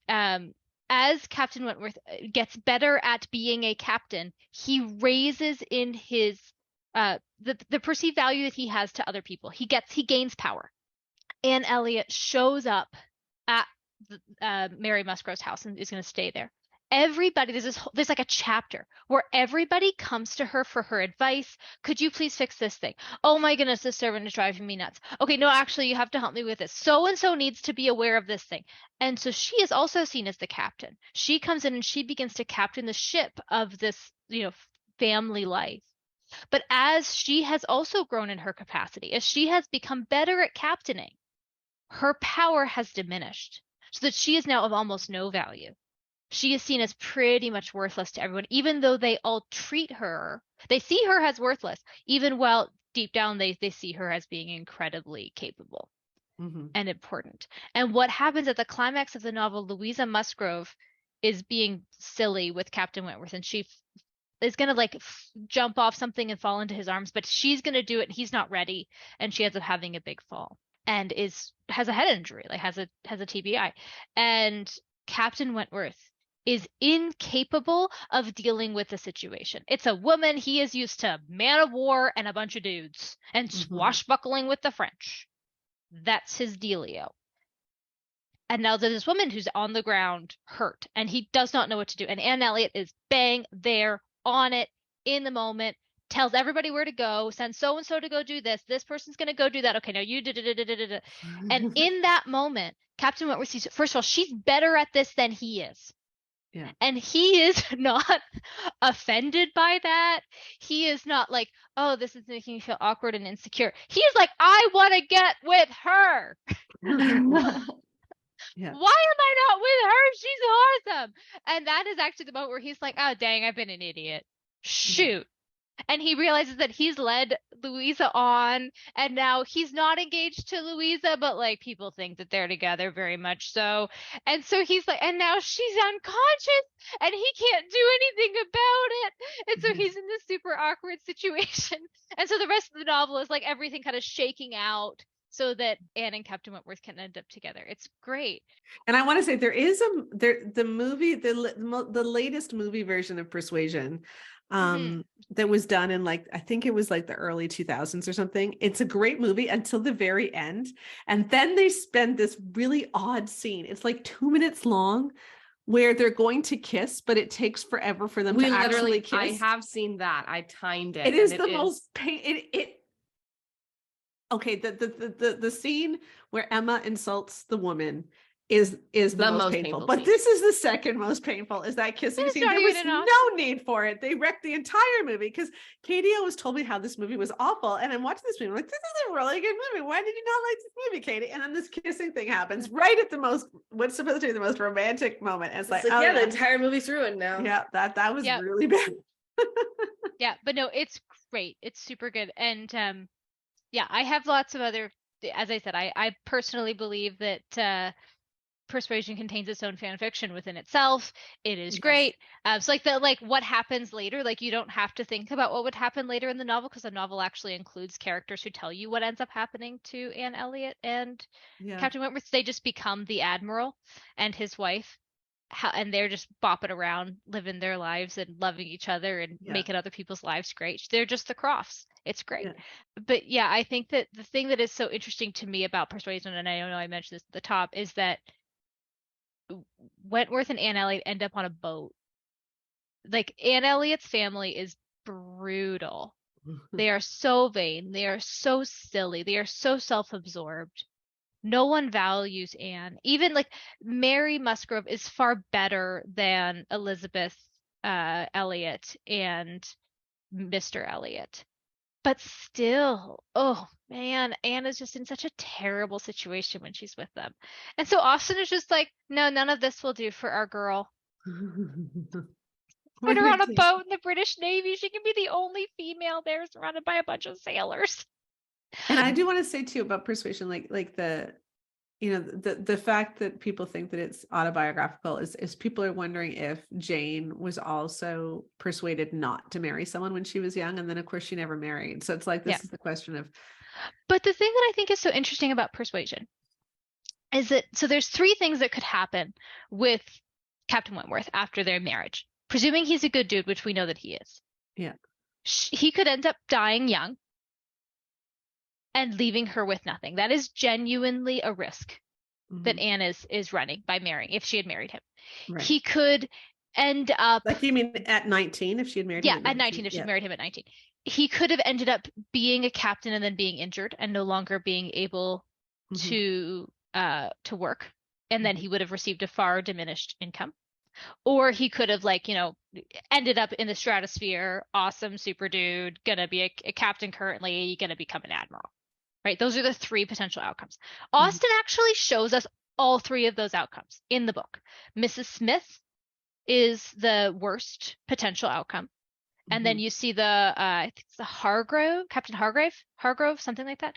as Captain Wentworth gets better at being a captain, he raises in his the perceived value that he has to other people. He gains power. Anne Elliot shows up at Mary Musgrove's house and is going to stay there. Everybody, there's like a chapter where everybody comes to her for her advice. Could you please fix this thing? Oh my goodness, this servant is driving me nuts. Okay, no, actually, you have to help me with this. So and so needs to be aware of this thing. And so she is also seen as the captain. She comes in and she begins to captain the ship of this, family life. But as she has also grown in her capacity, as she has become better at captaining, her power has diminished so that she is now of almost no value. she is seen as pretty much worthless to everyone, even though they all treat her, they see her as worthless, even while deep down they see her as being incredibly capable and important. And what happens at the climax of the novel, Louisa Musgrove is being silly with Captain Wentworth, and she is going to like jump off something and fall into his arms, but she's going to do it and he's not ready, and she ends up having a big fall and has a head injury, like has a TBI. And Captain Wentworth is incapable of dealing with the situation. It's a woman. He is used to man of war and a bunch of dudes and swashbuckling with the French. That's his dealio. And now there's this woman who's on the ground hurt, and he does not know what to do. And Anne Elliot is bang there on it in the moment, tells everybody where to go, sends so-and-so to go do this. This person's going to go do that. Okay, now you did it. And in that moment, Captain Wentworth sees, first of all, she's better at this than he is. Yeah. And he is not offended by that. He is not like, oh, this is making me feel awkward and insecure. He's like, I want to get with her. Yeah. Why am I not with her? She's awesome. And that is actually the moment where he's like, oh, dang, I've been an idiot. Shoot. And he realizes that he's led Louisa on, and now he's not engaged to Louisa, but like people think that they're together, very much so. And so he's like, and now she's unconscious and he can't do anything about it. And so he's in this super awkward situation. And so the rest of the novel is like everything kind of shaking out so that Anne and Captain Wentworth can end up together. It's great. And I want to say the movie, the latest movie version of Persuasion, that was done in like, I think it was like the early 2000s or something. It's a great movie until the very end. And then they spend this really odd scene. It's like 2 minutes long where they're going to kiss, but it takes forever for them to actually kiss. I have seen that. I timed it. It is the most pain. Okay, the scene where Emma insults the woman is the most painful. But scene. This is the second most painful, is that kissing scene. There was no need for it. They wrecked the entire movie, because Katie always told me how this movie was awful. And I'm watching this movie, I'm like, this is a really good movie. Why did you not like this movie, Katie? And then this kissing thing happens right at what's supposed to be the most romantic moment. And it's like, oh, yeah, the entire movie's ruined now. Yeah, that was really bad. Yeah, but no, it's great. It's super good. And yeah, I have lots of other, as I said, I personally believe that Persuasion contains its own fan fiction within itself. It is great. So like what happens later, like you don't have to think about what would happen later in the novel, because the novel actually includes characters who tell you what ends up happening to Anne Elliot and Captain Wentworth. They just become the Admiral and his wife. And they're just bopping around, living their lives and loving each other and making other people's lives great. They're just the Crofts. It's great. But yeah, I think that the thing that is so interesting to me about Persuasion, and I know I mentioned this at the top, is that Wentworth and Anne Elliot end up on a boat. Like, Anne Elliot's family is brutal. They are so vain. They are so silly. They are so self-absorbed. No one values Anne. Even like Mary Musgrove is far better than Elizabeth Elliot and Mr. Elliot. But still, oh man, Anne is just in such a terrible situation when she's with them. And so Austen is just like, no, none of this will do for our girl. Put her on a boat in the British Navy. She can be the only female there, surrounded by a bunch of sailors. And I do want to say too about Persuasion, like the fact that people think that it's autobiographical is people are wondering if Jane was also persuaded not to marry someone when she was young, and then of course she never married. So it's like, this is the question of. But the thing that I think is so interesting about Persuasion is that, so there's three things that could happen with Captain Wentworth after their marriage, presuming he's a good dude, which we know that he is. Yeah. He could end up dying young and leaving her with nothing. That is genuinely a risk that Anne is running by marrying, if she had married him. Right. He could end up... Like, you mean at 19, if she had married him? Yeah, at 19, if she married him at 19. He could have ended up being a captain and then being injured and no longer being able to work. And then he would have received a far diminished income. Or he could have, like, ended up in the stratosphere, awesome, super dude, gonna be a captain currently, gonna become an admiral. Right? Those are the three potential outcomes. Austen actually shows us all three of those outcomes in the book. Mrs. Smith is the worst potential outcome. And then you see the I think it's the Hargrove, Captain Hargrove, something like that.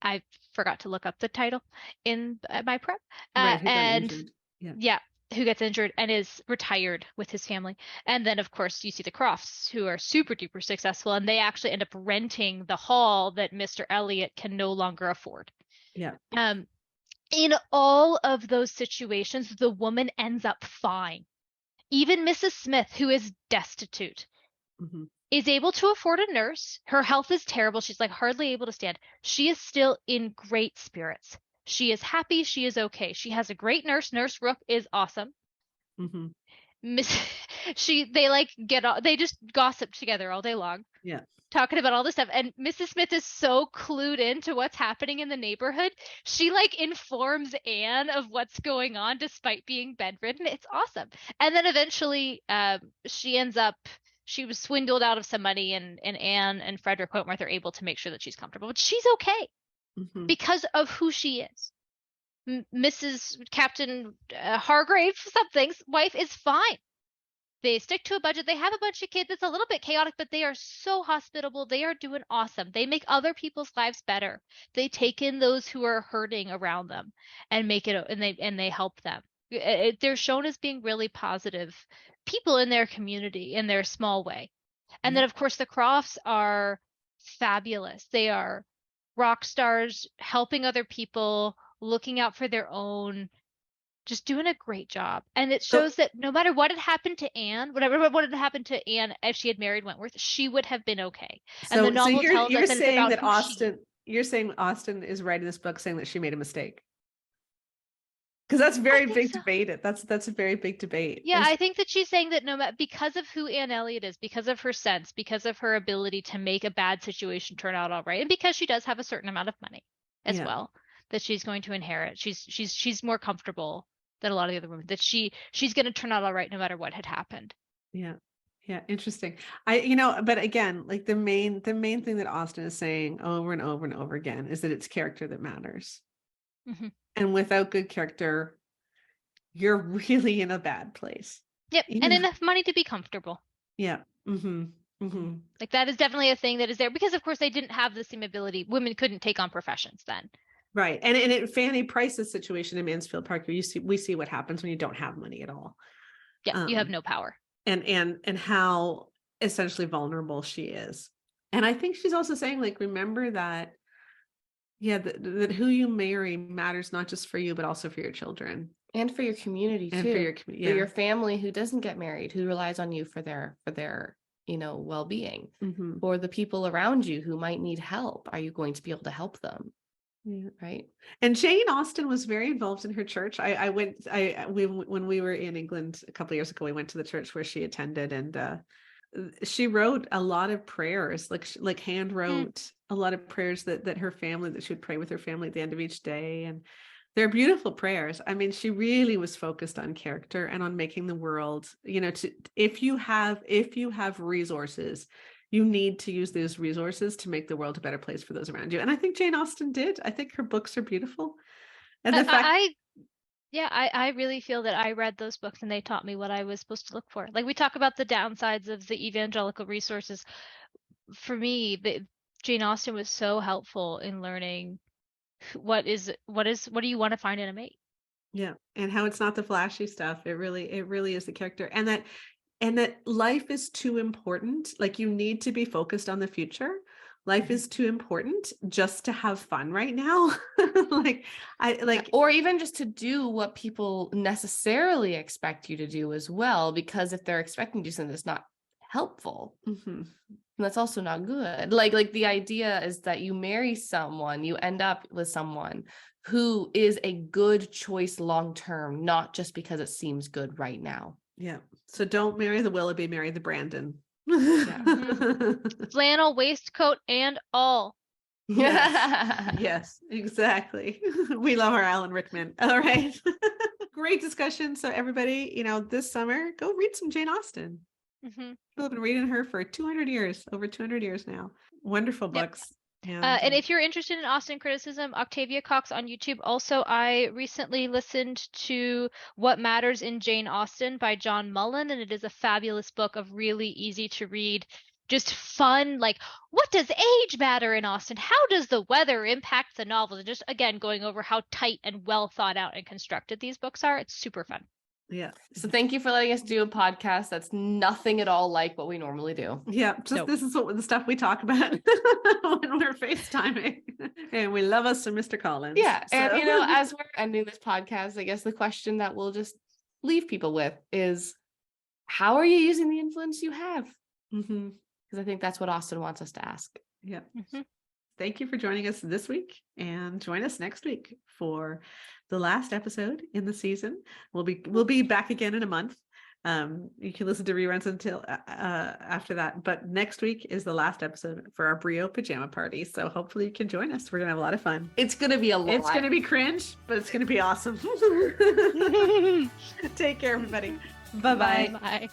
I forgot to look up the title in my prep. Right, who got And injured. yeah, who gets injured and is retired with his family. And then of course you see the Crofts, who are super duper successful, and they actually end up renting the hall that Mr. Elliot can no longer afford. Yeah. In all of those situations, the woman ends up fine. Even Mrs. Smith, who is destitute, is able to afford a nurse. Her health is terrible. She's like hardly able to stand. She is still in great spirits. She is happy. She is okay. She has a great nurse. Nurse Rook is awesome. They just gossip together all day long. Yeah. Talking about all this stuff. And Mrs. Smith is so clued into what's happening in the neighborhood. She like informs Anne of what's going on despite being bedridden. It's awesome. And then eventually she was swindled out of some money, and Anne and Frederick Wentworth are able to make sure that she's comfortable. But she's okay because of who she is. Mrs. Captain Hargrave something's wife is fine. They stick to a budget. They have a bunch of kids. It's a little bit chaotic, but they are so hospitable. They are doing awesome. They make other people's lives better. They take in those who are hurting around them and make it, and they help them. They're shown as being really positive people in their community in their small way. And then of course the Crofts are fabulous. They are rock stars, helping other people, looking out for their own, just doing a great job. And it shows that no matter what had happened to Anne, what had happened to Anne if she had married Wentworth, she would have been okay. And the novel tells us that it's about Austen. You're saying Austen is writing this book saying that she made a mistake. Because that's very big debate. That's a very big debate. Yeah, I think that she's saying that no matter, because of who Anne Elliot is, because of her sense, because of her ability to make a bad situation turn out all right, and because she does have a certain amount of money as well that she's going to inherit. She's more comfortable than a lot of the other women, that she's going to turn out all right no matter what had happened. Yeah. Interesting. But again, like the main thing that Austen is saying over and over and over again is that it's character that matters. And without good character, you're really in a bad place. Yep. And enough money to be comfortable. Yeah. Like that is definitely a thing that is there, because of course they didn't have the same ability. Women couldn't take on professions then. Right. And in Fanny Price's situation in Mansfield Park, we see what happens when you don't have money at all. Yeah, you have no power. And how essentially vulnerable she is. And I think she's also saying, like, remember that, that who you marry matters not just for you, but also for your children. And for your community too. And for your community. For your family who doesn't get married, who relies on you for their well-being. Or the people around you who might need help. Are you going to be able to help them? Yeah. Right. And Jane Austen was very involved in her church. When we were in England a couple of years ago, we went to the church where she attended, and she wrote a lot of prayers, like hand wrote a lot of prayers that her family, that she would pray with her family at the end of each day. And they're beautiful prayers. I mean, she really was focused on character and on making the world, if you have resources, you need to use those resources to make the world a better place for those around you. And I think Jane Austen did. I think her books are beautiful. And the fact I really feel that I read those books and they taught me what I was supposed to look for. Like, we talk about the downsides of the evangelical resources. For me, Jane Austen was so helpful in learning what do you want to find in a mate? Yeah. And how it's not the flashy stuff. It really is the character. And that life is too important. Like, you need to be focused on the future. Life is too important just to have fun right now. Or even just to do what people necessarily expect you to do as well, because if they're expecting you to do something that's not helpful, that's also not good. Like the idea is that you marry someone, you end up with someone who is a good choice long-term, not just because it seems good right now. Yeah. So don't marry the Willoughby, marry the Brandon. Flannel waistcoat and all. Yes, exactly. We love our Alan Rickman. All right. Great discussion. So everybody, this summer, go read some Jane Austen. People have been reading her for over 200 years now. Wonderful books. And if you're interested in Austen criticism, Octavia Cox on YouTube. Also, I recently listened to What Matters in Jane Austen by John Mullen, and it is a fabulous book of really easy to read, just fun, like, what does age matter in Austen? How does the weather impact the novel? And just, again, going over how tight and well thought out and constructed these books are. It's super fun. Yeah. So thank you for letting us do a podcast that's nothing at all like what we normally do. Yeah, just this is what the stuff we talk about when we're FaceTiming. And we love us some Mr. Collins. Yeah. And So- you know, as we're ending this podcast, I guess the question that we'll just leave people with is, how are you using the influence you have? Mhm. Because I think that's what Austen wants us to ask. Yeah. Mhm. Thank you for joining us this week, and join us next week for the last episode in the season. We'll be back again in a month. You can listen to reruns until after that, but next week is the last episode for our Brio pajama party. So hopefully you can join us. We're gonna have a lot of fun. It's gonna be a lot. It's gonna be cringe, but it's gonna be awesome. Take care, everybody. Bye-bye. Bye.